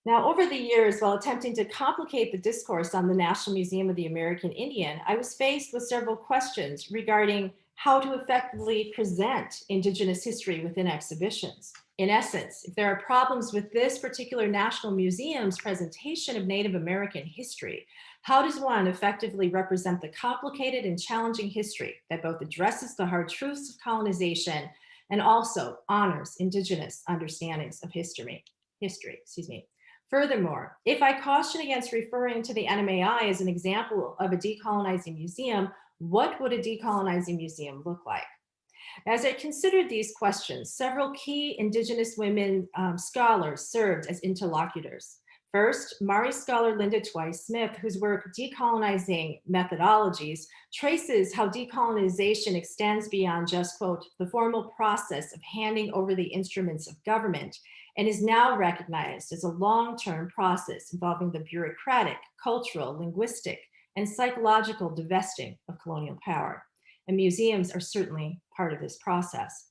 Now, over the years, while attempting to complicate the discourse on the National Museum of the American Indian, I was faced with several questions regarding how to effectively present Indigenous history within exhibitions. In essence, if there are problems with this particular National Museum's presentation of Native American history, how does one effectively represent the complicated and challenging history that both addresses the hard truths of colonization and also honors Indigenous understandings of history? Furthermore, if I caution against referring to the NMAI as an example of a decolonizing museum, what would a decolonizing museum look like? As I considered these questions, several key Indigenous women scholars served as interlocutors. First, Māori scholar Linda Twice-Smith, whose work Decolonizing Methodologies traces how decolonization extends beyond just, quote, the formal process of handing over the instruments of government, and is now recognized as a long-term process involving the bureaucratic, cultural, linguistic, and psychological divesting of colonial power. And museums are certainly part of this process.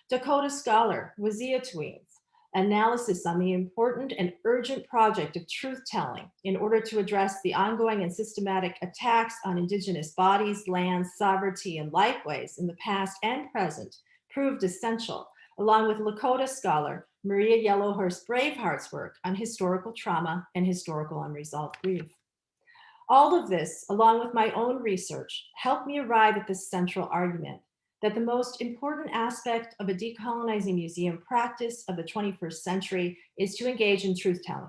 Dakota scholar Wazia Tweens' analysis on the important and urgent project of truth-telling in order to address the ongoing and systematic attacks on Indigenous bodies, lands, sovereignty, and lifeways in the past and present proved essential, along with Lakota scholar Maria Yellowhurst Braveheart's work on historical trauma and historical unresolved grief. All of this, along with my own research, helped me arrive at this central argument that the most important aspect of a decolonizing museum practice of the 21st century is to engage in truth-telling,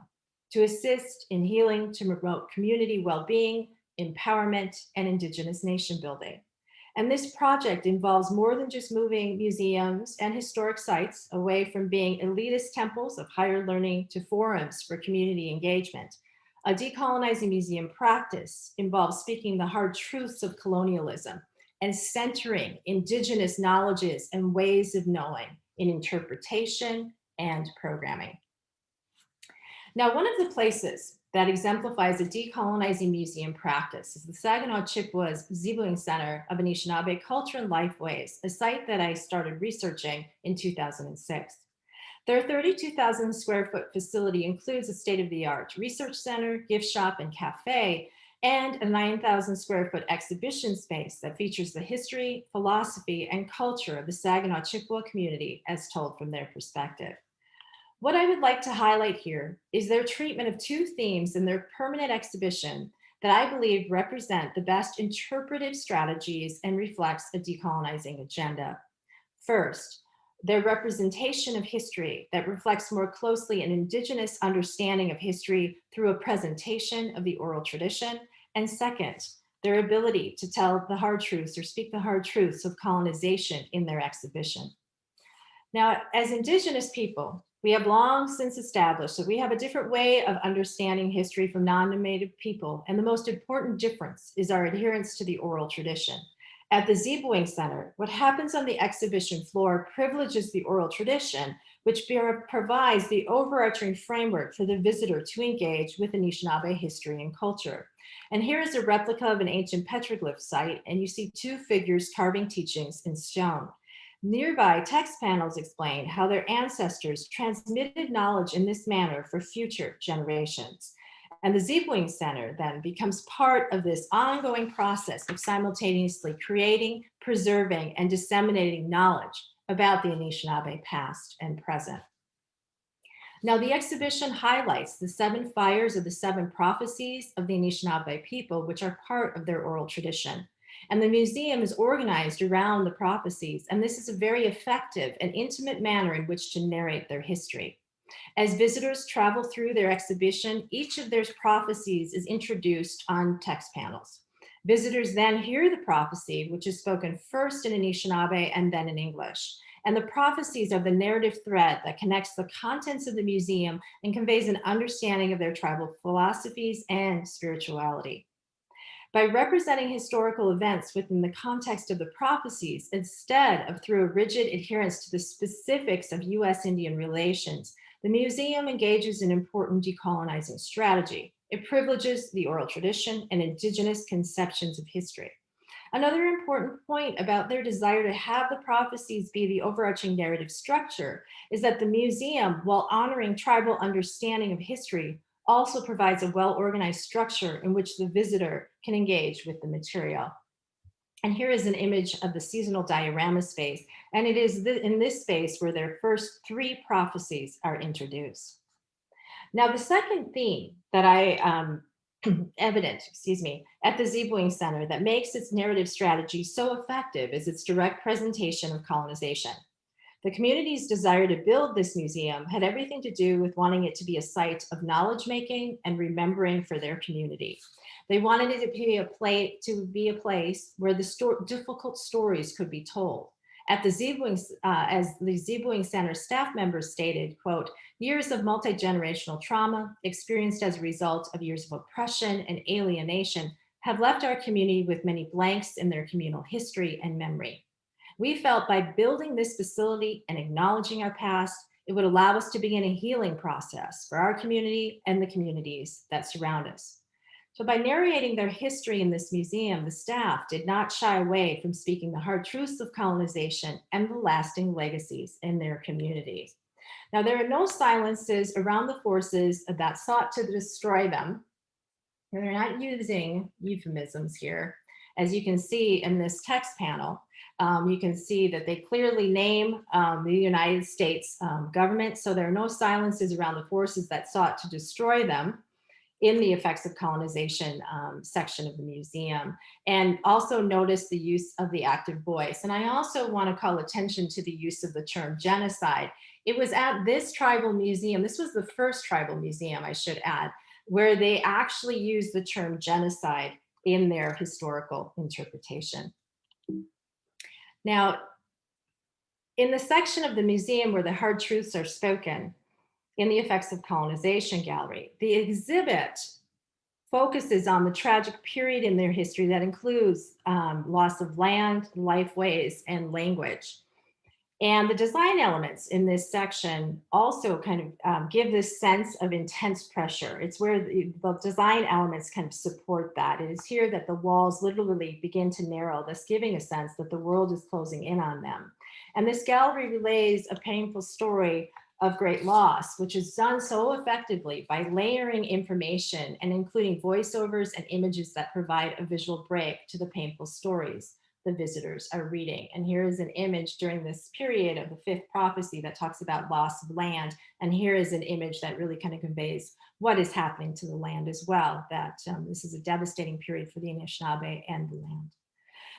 to assist in healing, to promote community well-being, empowerment, and Indigenous nation building. And this project involves more than just moving museums and historic sites away from being elitist temples of higher learning to forums for community engagement. A decolonizing museum practice involves speaking the hard truths of colonialism and centering Indigenous knowledges and ways of knowing in interpretation and programming. Now, one of the places that exemplifies a decolonizing museum practice is the Saginaw Chippewa's Zibuing Center of Anishinaabe Culture and Lifeways, a site that I started researching in 2006. Their 32,000 square foot facility includes a state-of-the-art research center, gift shop, and cafe, and a 9,000 square foot exhibition space that features the history, philosophy, and culture of the Saginaw Chippewa community as told from their perspective. What I would like to highlight here is their treatment of two themes in their permanent exhibition that I believe represent the best interpretive strategies and reflects a decolonizing agenda. First, their representation of history that reflects more closely an Indigenous understanding of history through a presentation of the oral tradition. And second, their ability to tell the hard truths or speak the hard truths of colonization in their exhibition. Now, as Indigenous people, we have long since established that we have a different way of understanding history from non-native people, and the most important difference is our adherence to the oral tradition. At the Zibuing Center, what happens on the exhibition floor privileges the oral tradition, which provides the overarching framework for the visitor to engage with Anishinaabe history and culture. And here is a replica of an ancient petroglyph site, and you see two figures carving teachings in stone. Nearby text panels explain how their ancestors transmitted knowledge in this manner for future generations. And the Zibuing Center then becomes part of this ongoing process of simultaneously creating, preserving, and disseminating knowledge about the Anishinaabe past and present. Now, the exhibition highlights the 7 fires of the 7 prophecies of the Anishinaabe people, which are part of their oral tradition. And the museum is organized around the prophecies, and this is a very effective and intimate manner in which to narrate their history. As visitors travel through their exhibition, each of their prophecies is introduced on text panels. Visitors then hear the prophecy, which is spoken first in Anishinaabe and then in English. And the prophecies are the narrative thread that connects the contents of the museum and conveys an understanding of their tribal philosophies and spirituality. By representing historical events within the context of the prophecies, instead of through a rigid adherence to the specifics of US Indian relations, the museum engages in important decolonizing strategy. It privileges the oral tradition and Indigenous conceptions of history. Another important point about their desire to have the prophecies be the overarching narrative structure is that the museum, while honoring tribal understanding of history, also provides a well-organized structure in which the visitor can engage with the material. And here is an image of the seasonal diorama space. And it is in this space where their first 3 prophecies are introduced. Now, the second theme that at the Zibuing Center that makes its narrative strategy so effective is its direct presentation of colonization. The community's desire to build this museum had everything to do with wanting it to be a site of knowledge making and remembering for their community. They wanted it to be a place where the difficult stories could be told. At the Zibuing, as the Zibuing Center staff members stated, quote, years of multi-generational trauma experienced as a result of years of oppression and alienation have left our community with many blanks in their communal history and memory. We felt by building this facility and acknowledging our past, it would allow us to begin a healing process for our community and the communities that surround us. So by narrating their history in this museum, the staff did not shy away from speaking the hard truths of colonization and the lasting legacies in their communities. Now, there are no silences around the forces that sought to destroy them. They're not using euphemisms here. As you can see in this text panel, you can see that they clearly name the United States government. So there are no silences around the forces that sought to destroy them in the effects of colonization section of the museum. And also notice the use of the active voice. And I also want to call attention to the use of the term genocide. It was at this tribal museum, this was the first tribal museum, I should add, where they actually used the term genocide in their historical interpretation. Now, in the section of the museum where the hard truths are spoken, in the effects of colonization gallery, the exhibit focuses on the tragic period in their history that includes loss of land, lifeways, and language. And the design elements in this section also kind of give this sense of intense pressure. It's where the design elements kind of support that. It is here that the walls literally begin to narrow, thus giving a sense that the world is closing in on them. And this gallery relays a painful story of great loss, which is done so effectively by layering information and including voiceovers and images that provide a visual break to the painful stories the visitors are reading. And here is an image during this period of the fifth prophecy that talks about loss of land. And here is an image that really kind of conveys what is happening to the land as well, that this is a devastating period for the Anishinaabe and the land.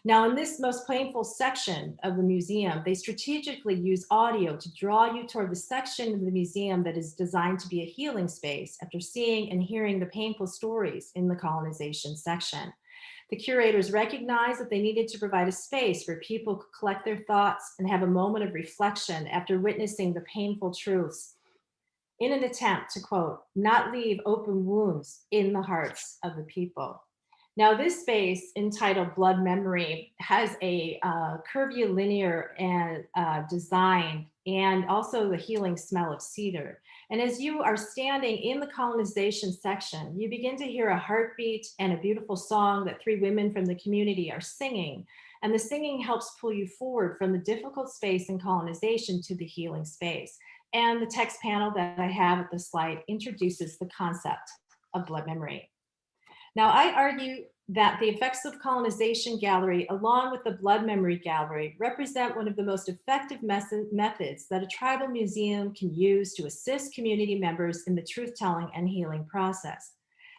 Now, in this most painful section of the museum, they strategically use audio to draw you toward the section of the museum that is designed to be a healing space after seeing and hearing the painful stories in the colonization section. The curators recognized that they needed to provide a space where people could collect their thoughts and have a moment of reflection after witnessing the painful truths, in an attempt to, quote, not leave open wounds in the hearts of the people. Now, this space, entitled Blood Memory, has a curvilinear and design, and also the healing smell of cedar. And as you are standing in the colonization section, you begin to hear a heartbeat and a beautiful song that three women from the community are singing. And the singing helps pull you forward from the difficult space in colonization to the healing space. And the text panel that I have at the slide introduces the concept of blood memory. Now, I argue that the effects of colonization gallery, along with the blood memory gallery, represent one of the most effective methods that a tribal museum can use to assist community members in the truth-telling and healing process.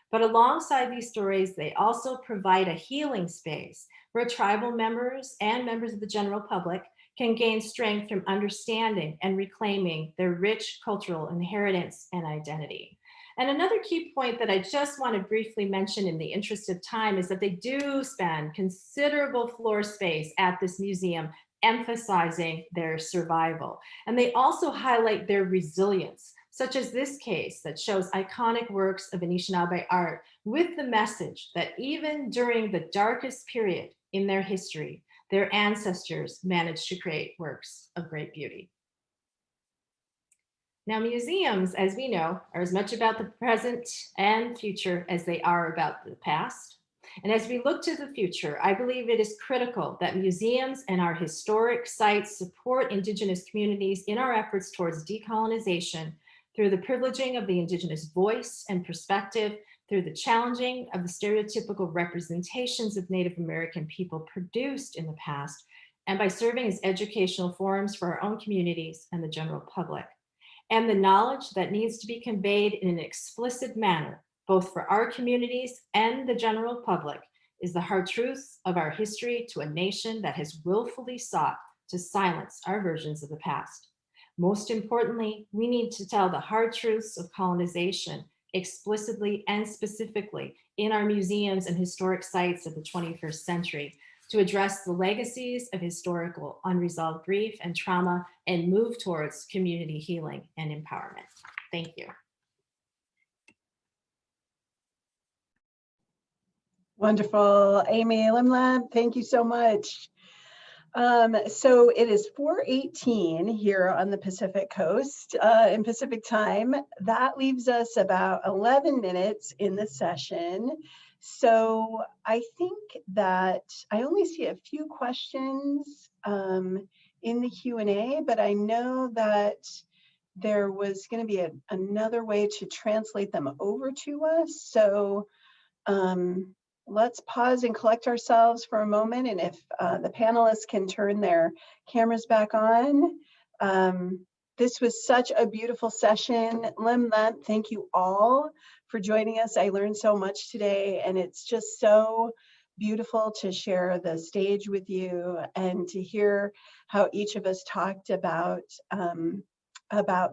But alongside these stories, they also provide a healing space where tribal members and members of the general public can gain strength from understanding and reclaiming their rich cultural inheritance and identity. And another key point that I just want to briefly mention in the interest of time is that they do spend considerable floor space at this museum emphasizing their survival. And they also highlight their resilience, such as this case that shows iconic works of Anishinaabe art with the message that even during the darkest period in their history, their ancestors managed to create works of great beauty. Now, museums, as we know, are as much about the present and future as they are about the past. And as we look to the future, I believe it is critical that museums and our historic sites support Indigenous communities in our efforts towards decolonization through the privileging of the Indigenous voice and perspective, through the challenging of the stereotypical representations of Native American people produced in the past, and by serving as educational forums for our own communities and the general public. And the knowledge that needs to be conveyed in an explicit manner, both for our communities and the general public, is the hard truths of our history to a nation that has willfully sought to silence our versions of the past. Most importantly, we need to tell the hard truths of colonization explicitly and specifically in our museums and historic sites of the 21st century, to address the legacies of historical unresolved grief and trauma and move towards community healing and empowerment. Thank you. Wonderful, Amy Limlab, thank you so much. So it is 4:18 here on the Pacific Coast in Pacific time. That leaves us about 11 minutes in the session. So I think that I only see a few questions in the Q&A, but I know that there was going to be another way to translate them over to us. So let's pause and collect ourselves for a moment. And if the panelists can turn their cameras back on. This was such a beautiful session. Lim Lemp, thank you all for joining us. I learned so much today, and it's just so beautiful to share the stage with you and to hear how each of us talked about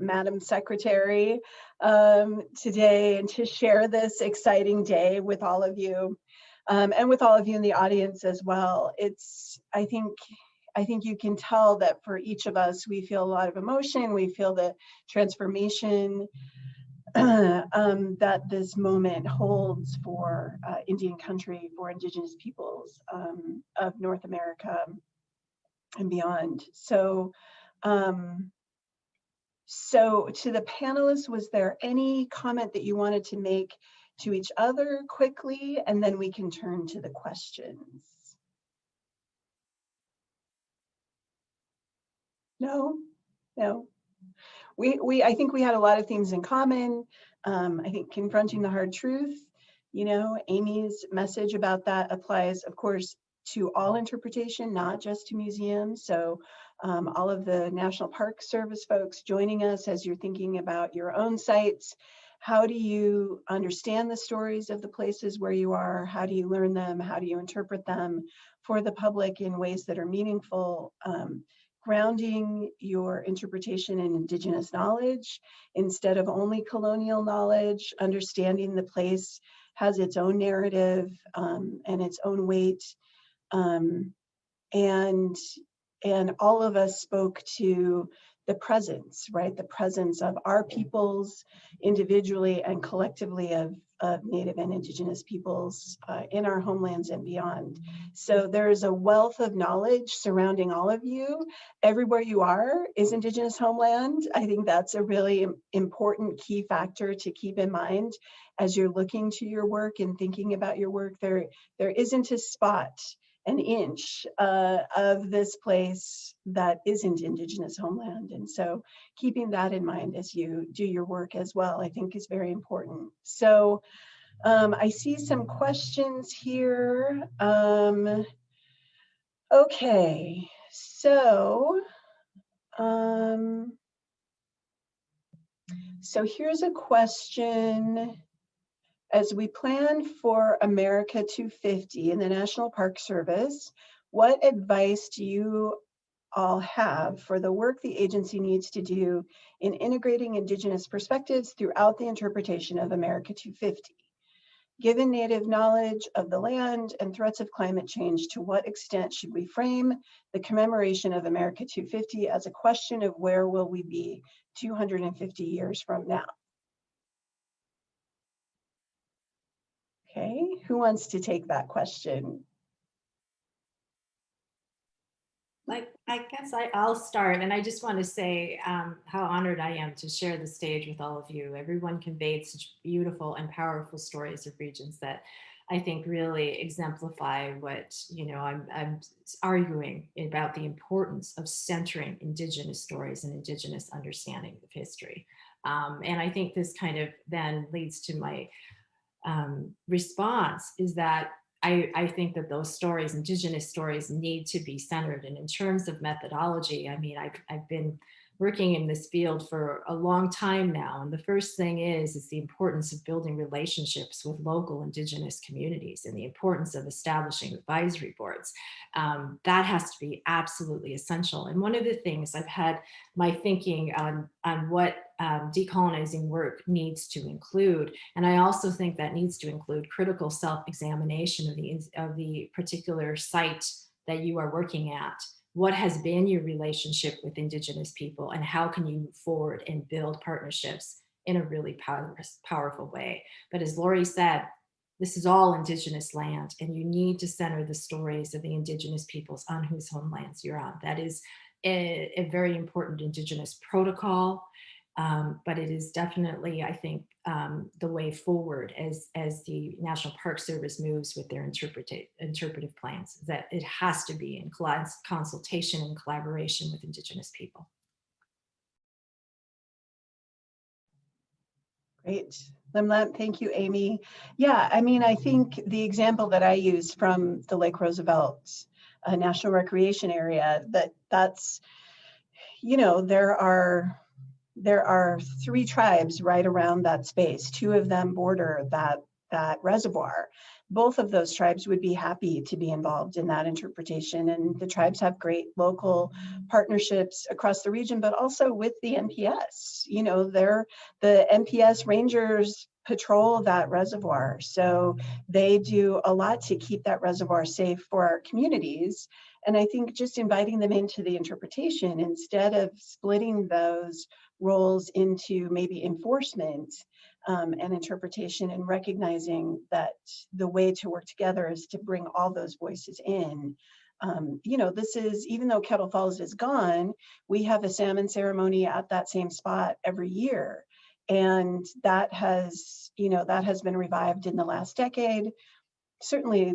Madam Secretary today, and to share this exciting day with all of you and with all of you in the audience as well. I think you can tell that for each of us, we feel a lot of emotion. We feel the transformation that this moment holds for Indian country, for Indigenous peoples of North America and beyond. So to the panelists, was there any comment that you wanted to make to each other quickly, and then we can turn to the questions? No. I think we had a lot of things in common. I think confronting the hard truth, Amy's message about that applies, of course, to all interpretation, not just to museums. So all of the National Park Service folks joining us as you're thinking about your own sites, how do you understand the stories of the places where you are? How do you learn them? How do you interpret them for the public in ways that are meaningful? Grounding your interpretation in Indigenous knowledge instead of only colonial knowledge, understanding the place has its own narrative and its own weight. And all of us spoke to the presence, right? The presence of our peoples individually and collectively of Native and Indigenous peoples in our homelands and beyond. So there's a wealth of knowledge surrounding all of you. Everywhere you are is Indigenous homeland. I think that's a really important key factor to keep in mind as you're looking to your work and thinking about your work. There isn't a spot, an inch of this place that isn't Indigenous homeland. And so keeping that in mind as you do your work as well, I think is very important. So I see some questions here. Okay, so here's a question. As we plan for America 250 in the National Park Service, what advice do you all have for the work the agency needs to do in integrating Indigenous perspectives throughout the interpretation of America 250? Given Native knowledge of the land and threats of climate change, to what extent should we frame the commemoration of America 250 as a question of where will we be 250 years from now? Okay, who wants to take that question? I guess I'll start, and I just want to say how honored I am to share the stage with all of you. Everyone conveyed such beautiful and powerful stories of regions that I think really exemplify what I'm arguing about, the importance of centering Indigenous stories and Indigenous understanding of history. And I think this kind of then leads to my response is that I think that those stories, Indigenous stories, need to be centered. And in terms of methodology, I mean, I've been working in this field for a long time now. And the first thing is the importance of building relationships with local Indigenous communities and the importance of establishing advisory boards. That has to be absolutely essential. And one of the things I've had my thinking on what decolonizing work needs to include. And I also think that needs to include critical self-examination of the particular site that you are working at. What has been your relationship with Indigenous people, and how can you move forward and build partnerships in a really powerful way? But as Lori said, this is all Indigenous land, and you need to center the stories of the Indigenous peoples on whose homelands you're on. That is a very important Indigenous protocol. But it is definitely, I think, the way forward as the National Park Service moves with their interpretive plans, that it has to be in consultation and collaboration with Indigenous people. Great. Limlet, thank you, Amy. Yeah, I mean, I think the example that I use from the Lake Roosevelt National Recreation Area, that's, you know, there are 3 tribes right around that space. 2 of them border that reservoir. Both of those tribes would be happy to be involved in that interpretation. And the tribes have great local partnerships across the region, but also with the NPS. You know, the NPS rangers patrol that reservoir. So they do a lot to keep that reservoir safe for our communities. And I think just inviting them into the interpretation instead of splitting those roles into maybe enforcement and interpretation, and recognizing that the way to work together is to bring all those voices in. You know, this is, even though Kettle Falls is gone, we have a salmon ceremony at that same spot every year. And that has, you know, that has been revived in the last decade. Certainly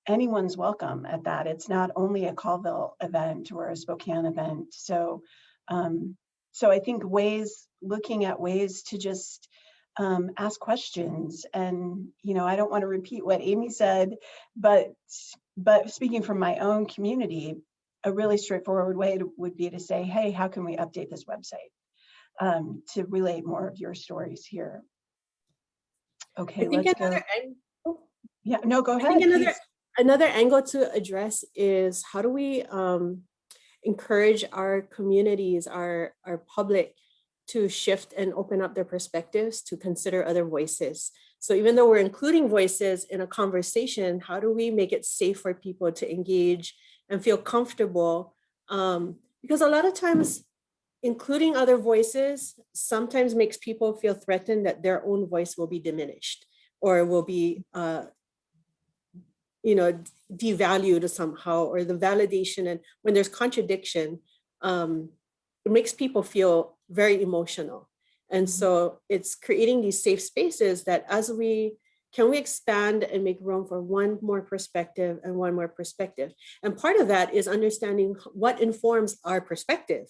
anyone's welcome at that. It's not only a Colville event or a Spokane event. So, so I think looking at ways to just ask questions. And, you know, I don't want to repeat what Amy said, but speaking from my own community, a really straightforward way would be to say, hey, how can we update this website to relate more of your stories here? Okay, let's go. Yeah, no, go ahead. I think another angle to address is, how do we encourage our communities, our public, to shift and open up their perspectives to consider other voices. So even though we're including voices in a conversation, how do we make it safe for people to engage and feel comfortable? Because a lot of times including other voices sometimes makes people feel threatened that their own voice will be diminished or will be you know, devalued somehow, or the validation. And when there's contradiction, it makes people feel very emotional. And so it's creating these safe spaces that can we expand and make room for one more perspective and one more perspective. And part of that is understanding what informs our perspective.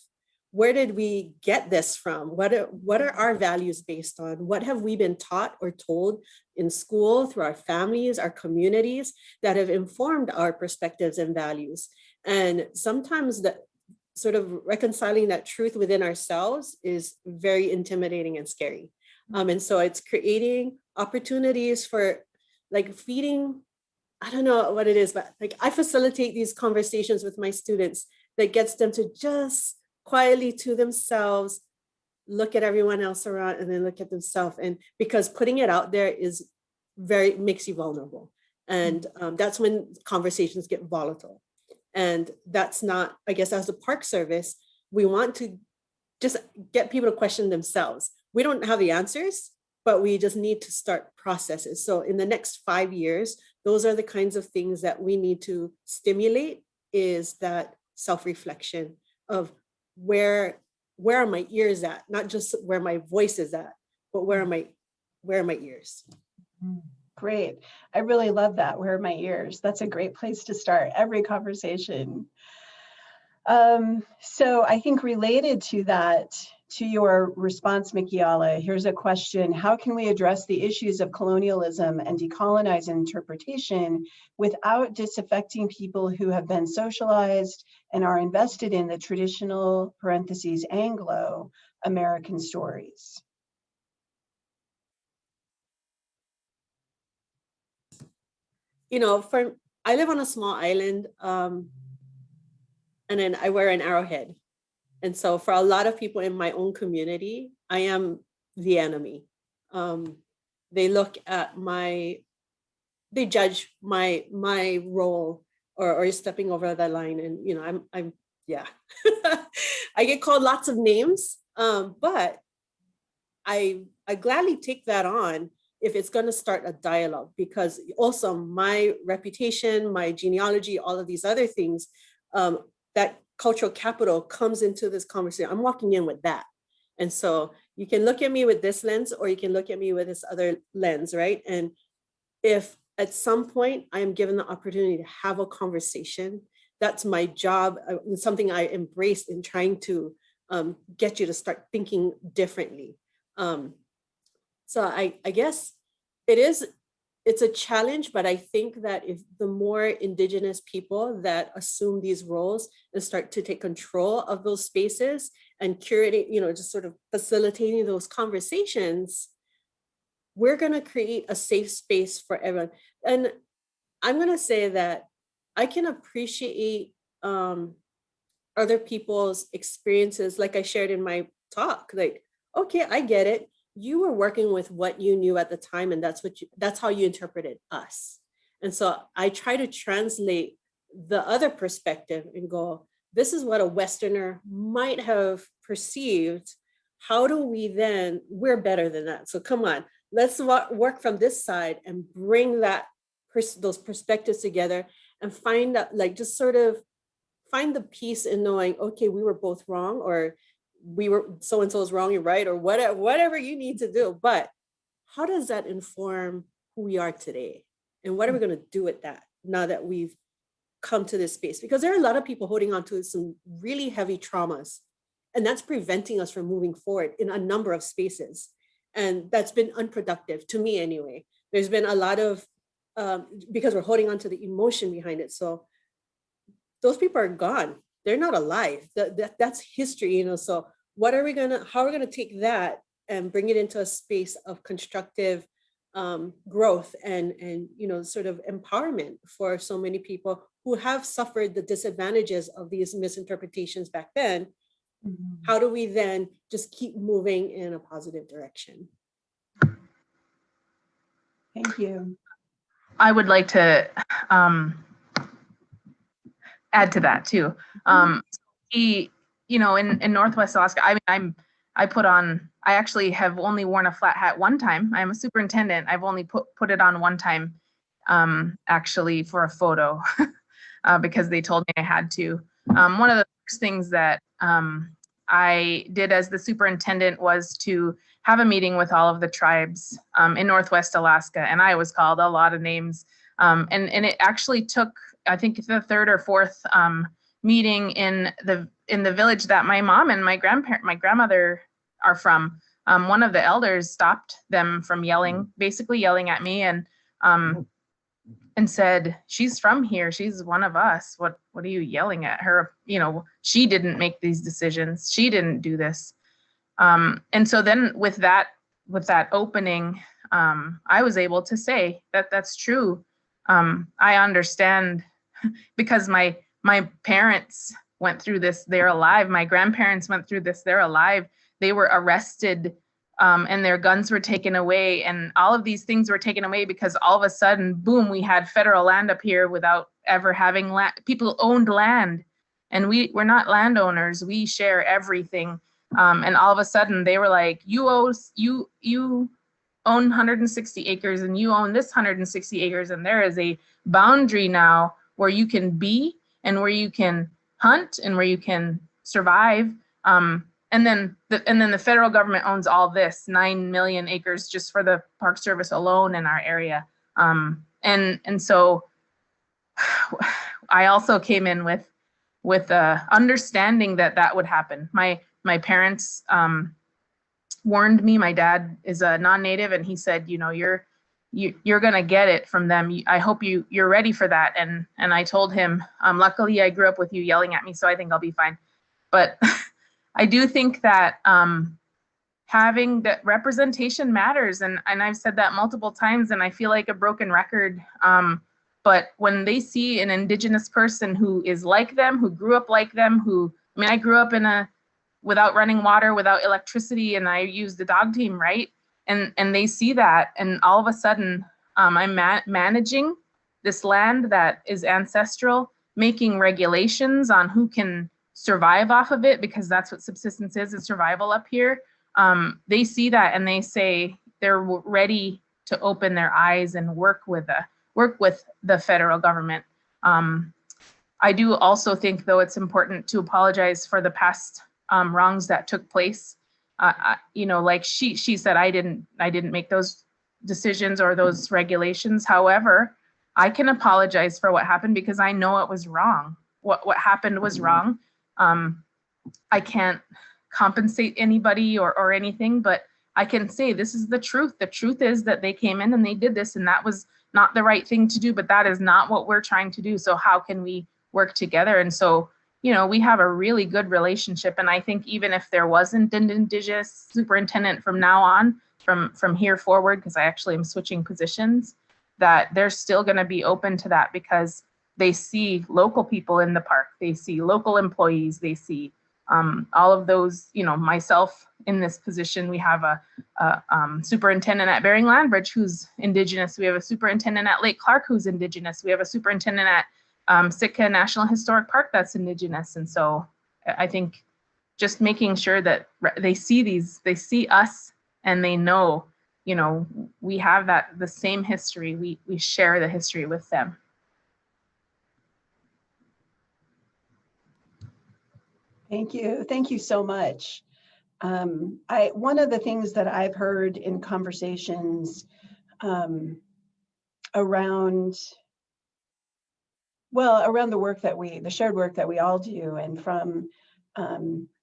Where did we get this from? What are our values based on? What have we been taught or told in school, through our families, our communities, that have informed our perspectives and values? And sometimes the sort of reconciling that truth within ourselves is very intimidating and scary. And so it's creating opportunities for, like, feeding, I don't know what it is, but like, I facilitate these conversations with my students that gets them to just quietly to themselves, look at everyone else around, and then look at themselves. And because putting it out there makes you vulnerable. And that's when conversations get volatile. And that's not, I guess, as a Park Service, we want to just get people to question themselves. We don't have the answers, but we just need to start processes. So in the next 5 years, those are the kinds of things that we need to stimulate, is that self-reflection of where are my ears at? Not just where my voice is at, but where are my ears? Great. I really love that. Where are my ears? That's a great place to start every conversation. So I think related to that, to your response, Mikiala, here's a question. How can we address the issues of colonialism and decolonizing interpretation without disaffecting people who have been socialized and are invested in the traditional, parentheses, Anglo-American stories? You know, I live on a small island, and then I wear an arrowhead. And so for a lot of people in my own community, I am the enemy. They look at they judge my role or stepping over the line. And, you know, I'm yeah, I get called lots of names, but I gladly take that on if it's going to start a dialogue, because also my reputation, my genealogy, all of these other things, that cultural capital comes into this conversation. I'm walking in with that. And so you can look at me with this lens, or you can look at me with this other lens, right? And if at some point I am given the opportunity to have a conversation, that's my job, something I embrace in trying to get you to start thinking differently. So I guess it's a challenge, but I think that if the more Indigenous people that assume these roles and start to take control of those spaces and curating, just sort of facilitating those conversations, we're going to create a safe space for everyone. And I'm going to say that I can appreciate other people's experiences, like I shared in my talk. Like, okay, I get it. You were working with what you knew at the time, and that's how you interpreted us. And so I try to translate the other perspective and go, this is what a Westerner might have perceived. How do we then, we're better than that. So come on, let's work from this side and bring those perspectives together and find out, like, just sort of find the peace in knowing, okay, we were both wrong, or so-and-so is wrong, you're right, or whatever you need to do. But how does that inform who we are today? And what are we going to do with that now that we've come to this space? Because there are a lot of people holding on to some really heavy traumas, and that's preventing us from moving forward in a number of spaces. And that's been unproductive to me anyway. There's been a lot of, because we're holding on to the emotion behind it. So those people are gone. They're not alive. That's history, So how are we gonna take that and bring it into a space of constructive growth and sort of empowerment for so many people who have suffered the disadvantages of these misinterpretations back then? Mm-hmm. How do we then just keep moving in a positive direction? Thank you. I would like to add to that too. In Northwest Alaska, I actually have only worn a flat hat one time. I'm a superintendent. I've only put it on one time, actually, for a photo because they told me I had to. One of the first things that I did as the superintendent was to have a meeting with all of the tribes in Northwest Alaska, and I was called a lot of names. And it actually took, I think, the third or fourth meeting in the village that my mom and my grandmother are from. One of the elders stopped them from basically yelling at me, and said, "She's from here. She's one of us. What are you yelling at her? She didn't make these decisions. She didn't do this." And so then with that opening, I was able to say that that's true. I understand because my parents went through this. They're alive. My grandparents went through this. They're alive. They were arrested, and their guns were taken away, and all of these things were taken away because all of a sudden, boom, we had federal land up here without ever having land. People owned land, and we're not landowners. We share everything. And all of a sudden, they were like, you own 160 acres, and you own this 160 acres, and there is a boundary now where you can be and where you can hunt and where you can survive. And then the federal government owns all this 9 million acres just for the Park Service alone in our area. And so I also came in with understanding that would happen. My parents warned me. My dad is a non-native, and he said, you're gonna get it from them. I hope you're ready for that. And I told him, luckily I grew up with you yelling at me, so I think I'll be fine. But I do think that having that representation matters, and I've said that multiple times, and I feel like a broken record. But when they see an Indigenous person who is like them, who grew up like them, I grew up without running water, without electricity, and I used the dog team, right? And they see that, and all of a sudden, I'm managing this land that is ancestral, making regulations on who can survive off of it, because that's what subsistence is survival up here. They see that, and they say they're ready to open their eyes and work with the federal government. I do also think, though, it's important to apologize for the past wrongs that took place. Like she said, I didn't make those decisions or those regulations. However, I can apologize for what happened because I know it was wrong. What happened was wrong. I can't compensate anybody or anything, but I can say this is the truth. The truth is that they came in and they did this, and that was not the right thing to do, but that is not what we're trying to do. So how can we work together? And so, you know, we have a really good relationship. And I think even if there wasn't an Indigenous superintendent from now on, from here forward, because I actually am switching positions, that they're still going to be open to that, because they see local people in the park, they see local employees, they see all of those, you know, myself in this position. We have a superintendent at Bering Landbridge who's Indigenous. We have a superintendent at Lake Clark who's Indigenous. We have a superintendent at Sitka National Historic Park that's Indigenous. And so I think just making sure that they see us and they know, you know, we have the same history. We share the history with them. Thank you. Thank you so much. One of the things that I've heard in conversations around the work that the shared work that we all do, and from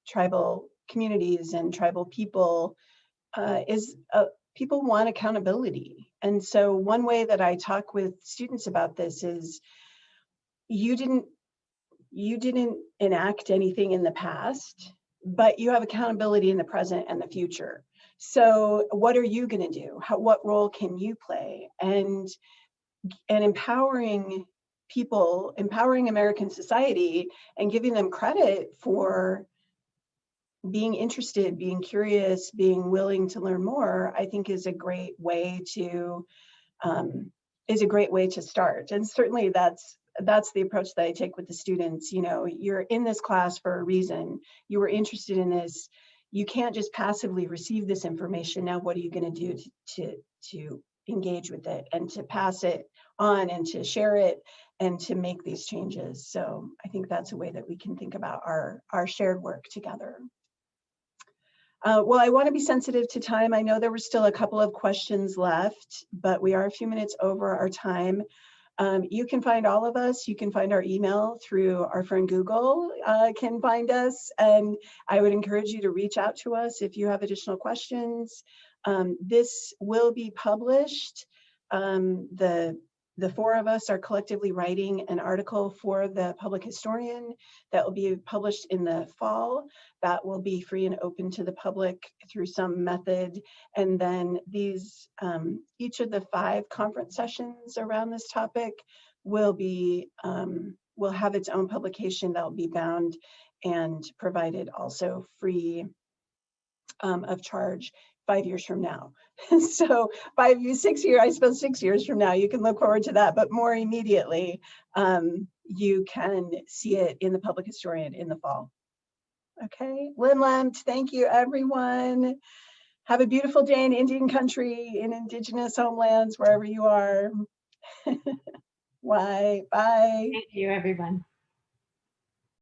tribal communities and tribal people, is people want accountability. And so one way that I talk with students about this is, you didn't enact anything in the past, but you have accountability in the present and the future. So what are you going to do? What role can you play? And empowering people, empowering American society, and giving them credit for being interested, being curious, being willing to learn more, I think is a great way to start. And certainly that's the approach that I take with the students. You know, you're in this class for a reason. You were interested in this. You can't just passively receive this information. Now, what are you going to do to engage with it, and to pass it on, and to share it, and to make these changes? So I think that's a way that we can think about our shared work together. Well, I want to be sensitive to time. I know there were still a couple of questions left, but we are a few minutes over our time. You can find all of us. You can find our email through our friend Google can find us. And I would encourage you to reach out to us if you have additional questions. This will be published. The four of us are collectively writing an article for the public historian that will be published in the fall. That will be free and open to the public through some method. And then these, each of the 5 conference sessions around this topic will have its own publication that will be bound and provided also free of charge 5 years from now. So 6 years from now, you can look forward to that, but more immediately, you can see it in the Public Historian in the fall. Okay, Linland, thank you everyone. Have a beautiful day in Indian country, in Indigenous homelands, wherever you are. Bye. Thank you, everyone.